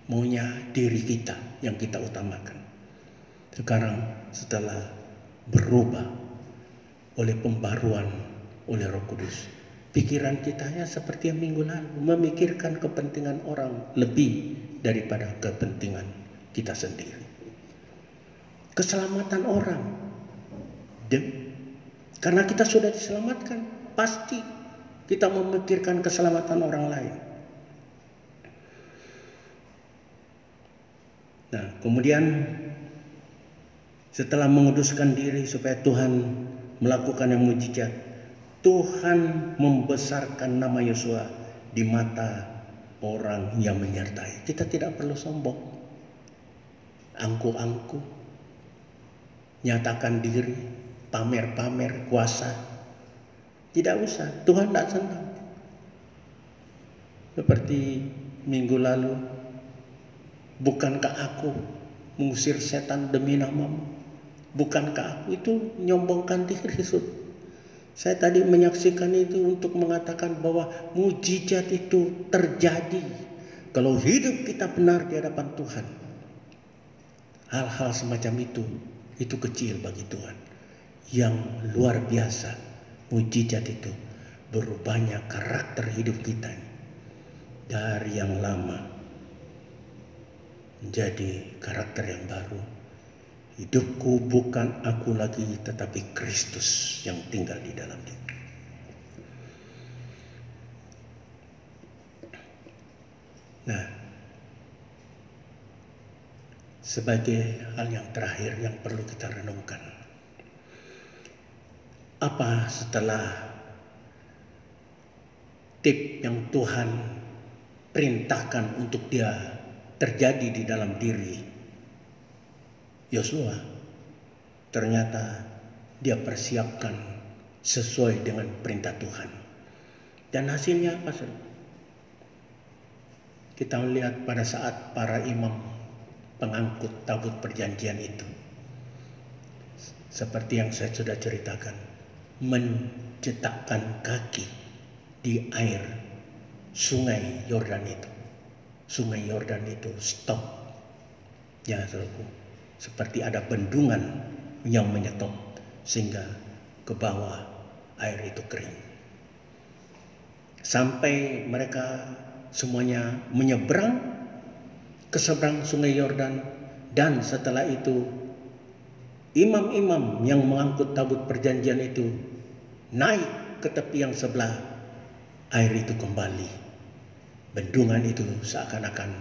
maunya diri kita yang kita utamakan. Sekarang setelah berubah oleh pembaruan oleh Roh Kudus, pikiran kita ya seperti yang minggu lalu, memikirkan kepentingan orang lebih daripada kepentingan kita sendiri. Keselamatan orang, karena kita sudah diselamatkan, pasti kita memikirkan keselamatan orang lain. Nah, kemudian setelah menguduskan diri supaya Tuhan melakukan yang mujizat, Tuhan membesarkan nama Yosua di mata orang yang menyertai. Kita tidak perlu sombong, angku-angku, nyatakan diri, pamer-pamer kuasa. Tidak usah, Tuhan tidak senang. Seperti minggu lalu, bukankah aku mengusir setan demi namamu? Bukankah aku? Itu nyombongkan diri. Saya tadi menyaksikan itu untuk mengatakan bahwa mujizat itu terjadi kalau hidup kita benar di hadapan Tuhan. Hal-hal semacam itu kecil bagi Tuhan. Yang luar biasa, mujizat itu berubahnya karakter hidup kita dari yang lama menjadi karakter yang baru. Hidupku bukan aku lagi, tetapi Kristus yang tinggal di dalam diri. Nah, sebagai hal yang terakhir yang perlu kita renungkan, apa setelah tip yang Tuhan perintahkan untuk dia terjadi di dalam diri Yosua, ternyata dia persiapkan sesuai dengan perintah Tuhan. Dan hasilnya apa? Kita melihat pada saat para imam pengangkut tabut perjanjian itu, seperti yang saya sudah ceritakan, mencetakkan kaki di air sungai Yordan itu. Sungai Yordan itu stop, ya saudaraku, seperti ada bendungan yang menyetop sehingga ke bawah air itu kering. Sampai mereka semuanya menyeberang ke seberang sungai Yordan, dan setelah itu imam-imam yang mengangkut tabut perjanjian itu naik ke tepi yang sebelah, air itu kembali. Bendungan itu seakan-akan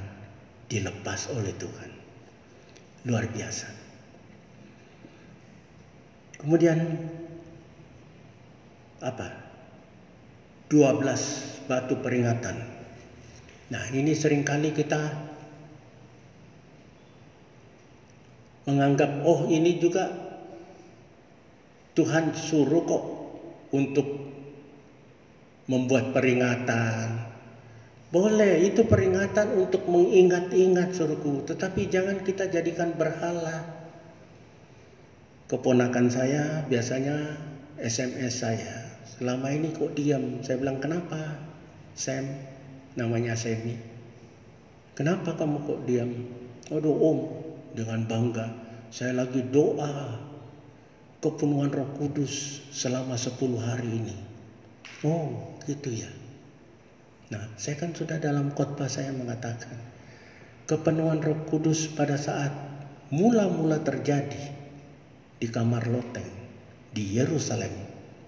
dilepas oleh Tuhan. Luar biasa. Kemudian apa? 12 batu peringatan. Nah, ini seringkali kita menganggap, oh ini juga Tuhan suruh kok untuk membuat peringatan. Boleh, itu peringatan untuk mengingat-ingat suruhku, tetapi jangan kita jadikan berhala. Keponakan saya biasanya SMS saya, selama ini kok diam. Saya bilang, kenapa Sam? Namanya Semi. Kenapa kamu kok diam? Aduh Om, dengan bangga, saya lagi doa kepenuhan Roh Kudus selama 10 hari ini. Oh gitu ya. Nah, saya kan sudah dalam khotbah saya mengatakan, kepenuhan Roh Kudus pada saat mula-mula terjadi di kamar loteng di Yerusalem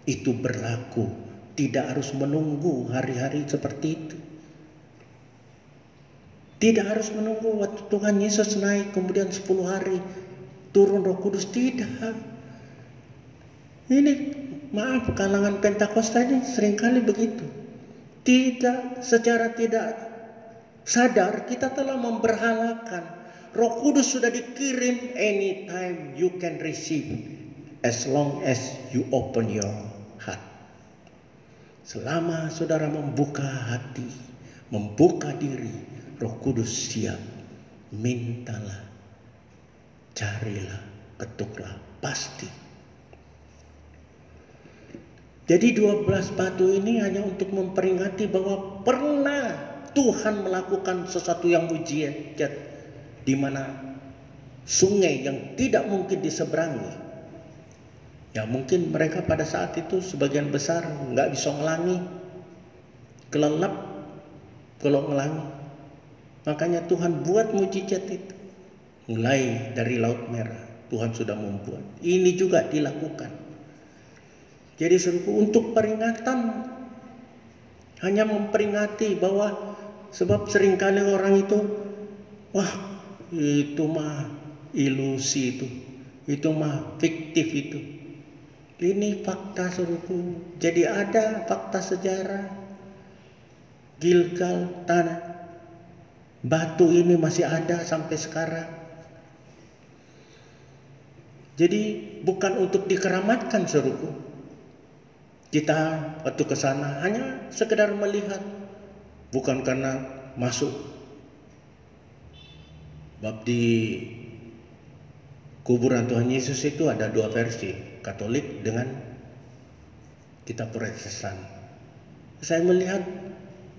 itu berlaku, tidak harus menunggu hari-hari seperti itu. Tidak harus menunggu waktu Tuhan Yesus naik kemudian 10 hari turun Roh Kudus, tidak. Ini maaf, kalangan Pentakosta ini seringkali begitu. Secara tidak sadar kita telah memberhalakan. Roh Kudus sudah dikirim, anytime you can receive as long as you open your heart. Selama saudara membuka hati, membuka diri, Roh Kudus siap. Mintalah, carilah, ketuklah, pasti. Jadi 12 batu ini hanya untuk memperingati bahwa pernah Tuhan melakukan sesuatu yang mujizat, di mana sungai yang tidak mungkin diseberangi. Ya mungkin mereka pada saat itu sebagian besar nggak bisa ngelangi, kelelap kalau ngelangi. Makanya Tuhan buat mujizat itu. Mulai dari Laut Merah Tuhan sudah membuat. Ini juga dilakukan. Jadi untuk peringatan, hanya memperingati bahwa, sebab seringkali orang itu, wah itu mah ilusi itu mah fiktif itu. Ini fakta suruhku. Jadi ada fakta sejarah. Gilgal, tanah batu ini masih ada sampai sekarang. Jadi bukan untuk dikeramatkan suruhku. Kita waktu ke sana hanya sekedar melihat, bukan karena masuk. Bab di kuburan Tuhan Yesus itu ada 2 versi, Katolik dengan kitab Protestan. Saya melihat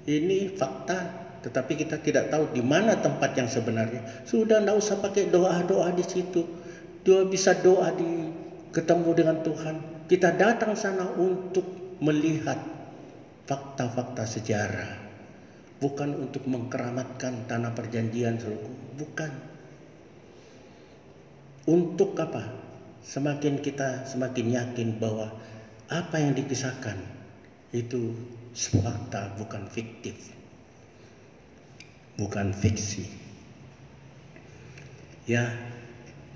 ini fakta, tetapi kita tidak tahu di mana tempat yang sebenarnya. Sudah tidak usah pakai doa-doa di situ. Dia bisa doa ketemu dengan Tuhan. Kita datang sana untuk melihat fakta-fakta sejarah, bukan untuk mengkeramatkan tanah perjanjian, bukan. Untuk apa? Kita semakin yakin bahwa apa yang dikisahkan itu fakta, bukan fiktif, bukan fiksi. Ya,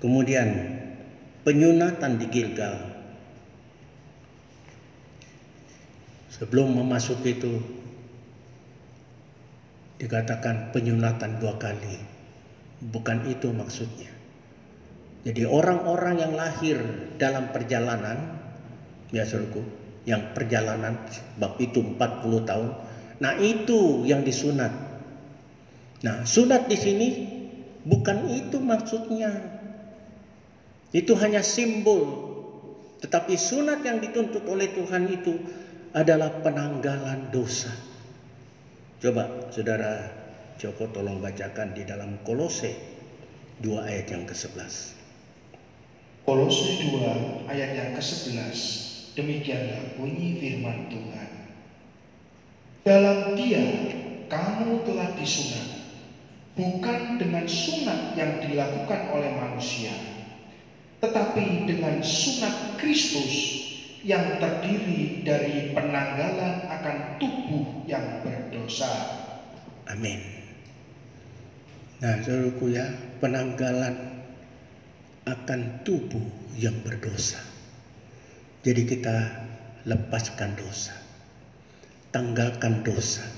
kemudian penyunatan di Gilgal. Sebelum memasuki itu dikatakan penyunatan 2 kali. Bukan itu maksudnya. Jadi orang-orang yang lahir dalam perjalanan, ya saudaraku, yang perjalanan bab itu 40 tahun. Nah, itu yang disunat. Nah, sunat di sini bukan itu maksudnya. Itu hanya simbol. Tetapi sunat yang dituntut oleh Tuhan itu adalah penanggalan dosa. Coba saudara Joko tolong bacakan di dalam Kolose 2 ayat yang ke-11. Kolose 2 ayat yang ke-11, demikianlah bunyi firman Tuhan. Dalam Dia kamu telah disunat, bukan dengan sunat yang dilakukan oleh manusia, tetapi dengan sunat Kristus yang terdiri dari penanggalan akan tubuh yang berdosa. Amin. Nah, saudaraku ya, penanggalan akan tubuh yang berdosa. Jadi kita lepaskan dosa, tanggalkan dosa.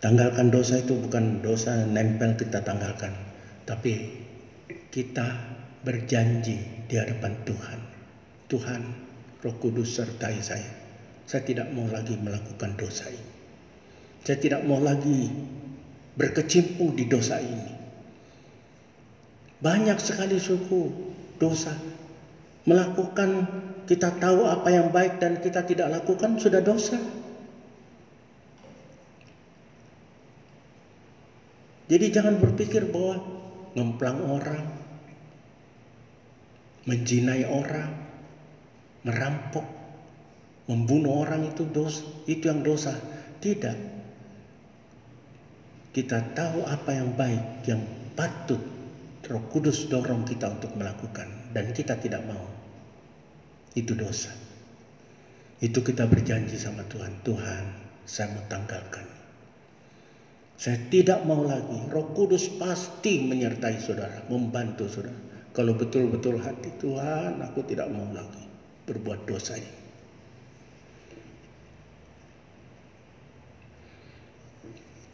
Tanggalkan dosa itu bukan dosa nempel kita tanggalkan, tapi kita berjanji di hadapan Tuhan. Tuhan, Roh Kudus sertai saya. Saya tidak mau lagi melakukan dosa ini. Saya tidak mau lagi berkecimpung di dosa ini. Banyak sekali suku dosa. Melakukan, kita tahu apa yang baik dan kita tidak lakukan, sudah dosa. Jadi jangan berpikir bahwa ngemplang orang, menzinai orang, merampok, membunuh orang itu dosa, itu yang dosa. Tidak. Kita tahu apa yang baik, yang patut Roh Kudus dorong kita untuk melakukan, dan kita tidak mau. Itu dosa. Itu kita berjanji sama Tuhan, Tuhan, saya mau tanggalkan. Saya tidak mau lagi. Roh Kudus pasti menyertai saudara, membantu saudara. Kalau betul-betul hati, Tuhan, aku tidak mau lagi berbuat dosa ini.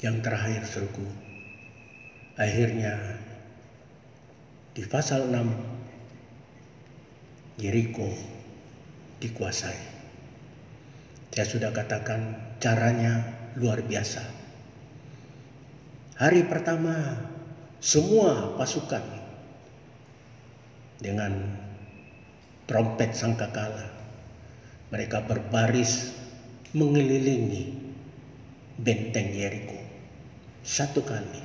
Yang terakhir, saudaraku, akhirnya di pasal 6 Yeriko dikuasai. Saya sudah katakan caranya luar biasa. Hari pertama semua pasukan dengan trompet sangkakala mereka berbaris mengelilingi benteng Yeriko. Satu kali.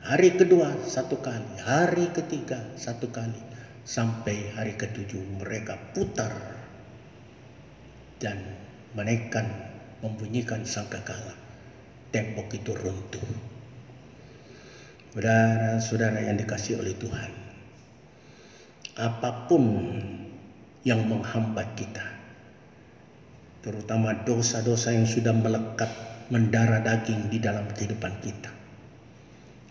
Hari kedua satu kali. Hari ketiga satu kali. Sampai hari ketujuh mereka putar dan menaikkan, membunyikan sangkakala. Tembok itu runtuh. Saudara-saudara yang dikasihi oleh Tuhan, apapun yang menghambat kita, terutama dosa-dosa yang sudah melekat mendarah daging di dalam kehidupan kita,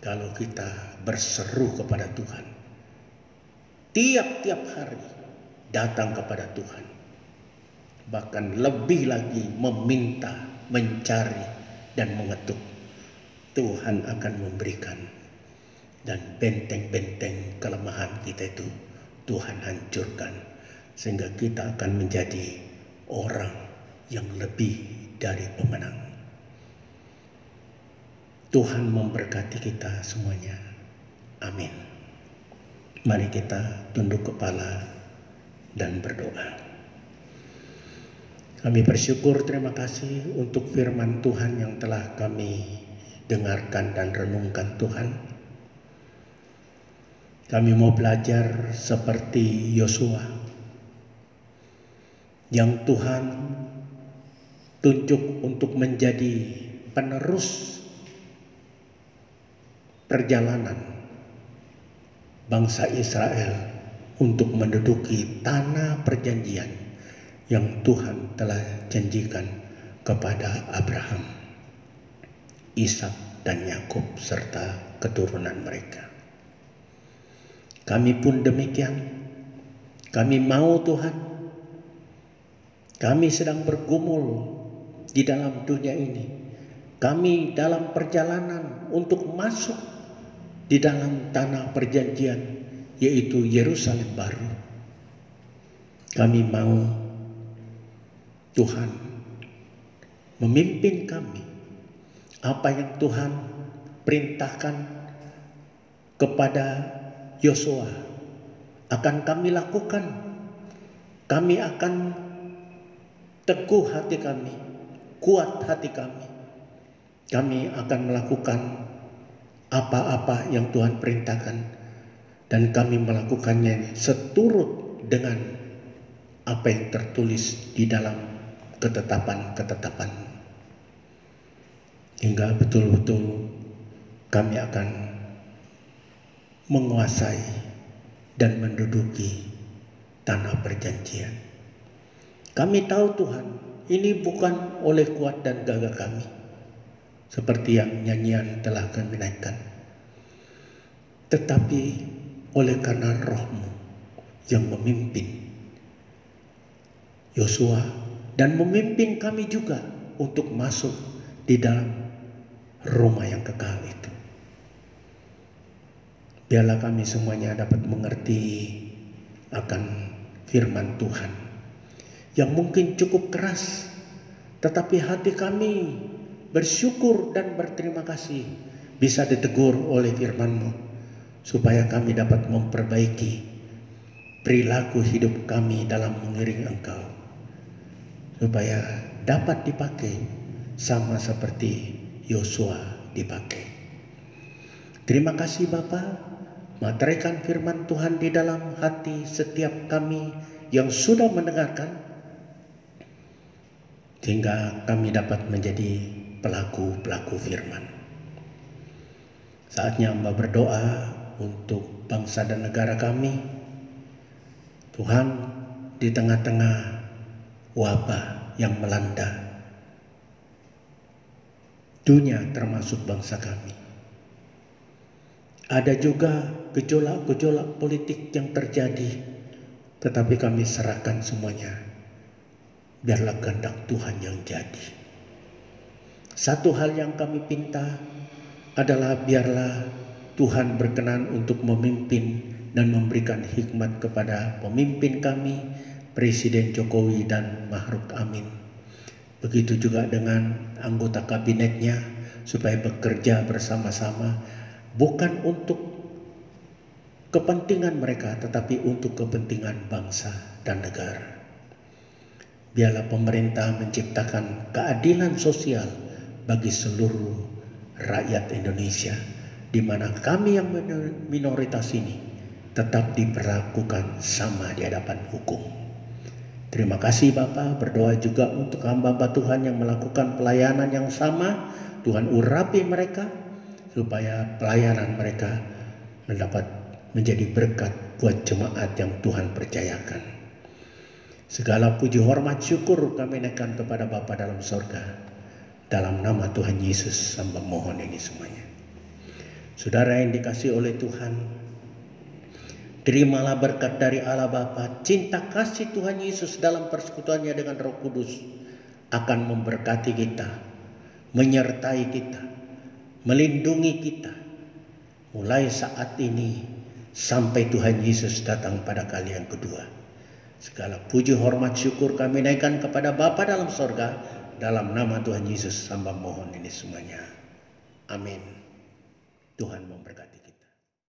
kalau kita berseru kepada Tuhan, tiap-tiap hari datang kepada Tuhan, bahkan lebih lagi meminta, mencari, dan mengetuk, Tuhan akan memberikan. Dan benteng-benteng kelemahan kita itu Tuhan hancurkan, sehingga kita akan menjadi orang yang lebih dari pemenang. Tuhan memberkati kita semuanya. Amin. Mari kita tunduk kepala dan berdoa. Kami bersyukur, terima kasih untuk firman Tuhan yang telah kami dengarkan dan renungkan Tuhan. Kami mau belajar seperti Yosua yang Tuhan tunjuk untuk menjadi penerus perjalanan bangsa Israel untuk menduduki tanah perjanjian yang Tuhan telah janjikan kepada Abraham, Ishak dan Yakub serta keturunan mereka. Kami pun demikian. Kami mau Tuhan. Kami sedang bergumul di dalam dunia ini. Kami dalam perjalanan untuk masuk di dalam tanah perjanjian, yaitu Yerusalem baru. Kami mau Tuhan memimpin kami. Apa yang Tuhan perintahkan kepada Yosua akan kami lakukan. Kami akan teguh hati kami, kuat hati kami. Kami akan melakukan apa-apa yang Tuhan perintahkan, dan kami melakukannya seturut dengan apa yang tertulis di dalam ketetapan-ketetapan, hingga betul-betul kami akan menguasai dan menduduki tanah perjanjian. Kami tahu Tuhan, ini bukan oleh kuat dan gagah kami, seperti yang nyanyian telah kami naikkan, tetapi oleh karena Roh-Mu yang memimpin Yosua dan memimpin kami juga untuk masuk di dalam rumah yang kekal itu. Biarlah kami semuanya dapat mengerti akan firman Tuhan yang mungkin cukup keras, tetapi hati kami bersyukur dan berterima kasih bisa ditegur oleh firman-Mu, supaya kami dapat memperbaiki perilaku hidup kami dalam mengiring Engkau, supaya dapat dipakai sama seperti Yosua dipakai. Terima kasih Bapa, materaikan firman Tuhan di dalam hati setiap kami yang sudah mendengarkan, sehingga kami dapat menjadi pelaku-pelaku firman. Saatnya hamba berdoa untuk bangsa dan negara kami. Tuhan, di tengah-tengah wabah yang melanda dunia termasuk bangsa kami, ada juga gejolak-gejolak politik yang terjadi, tetapi kami serahkan semuanya. Biarlah kehendak Tuhan yang jadi. Satu hal yang kami pinta adalah biarlah Tuhan berkenan untuk memimpin dan memberikan hikmat kepada pemimpin kami, Presiden Jokowi dan Ma'ruf Amin. Begitu juga dengan anggota kabinetnya, supaya bekerja bersama-sama bukan untuk kepentingan mereka, tetapi untuk kepentingan bangsa dan negara. Biarlah pemerintah menciptakan keadilan sosial bagi seluruh rakyat Indonesia, di mana kami yang minoritas ini tetap diperlakukan sama di hadapan hukum. Terima kasih Bapa, berdoa juga untuk hamba-hamba Tuhan yang melakukan pelayanan yang sama. Tuhan urapi mereka, supaya pelayanan mereka mendapat menjadi berkat buat jemaat yang Tuhan percayakan. Segala puji hormat syukur kami naikkan kepada Bapa dalam sorga. Dalam nama Tuhan Yesus hamba mohon ini semuanya. Saudara yang dikasihi oleh Tuhan, terimalah berkat dari Allah Bapa, cinta kasih Tuhan Yesus dalam persekutuannya dengan Roh Kudus akan memberkati kita, menyertai kita, melindungi kita mulai saat ini sampai Tuhan Yesus datang pada kali yang kedua. Segala puji hormat syukur kami naikkan kepada Bapa dalam sorga, dalam nama Tuhan Yesus hamba mohon ini semuanya. Amin. Tuhan memberkati kita.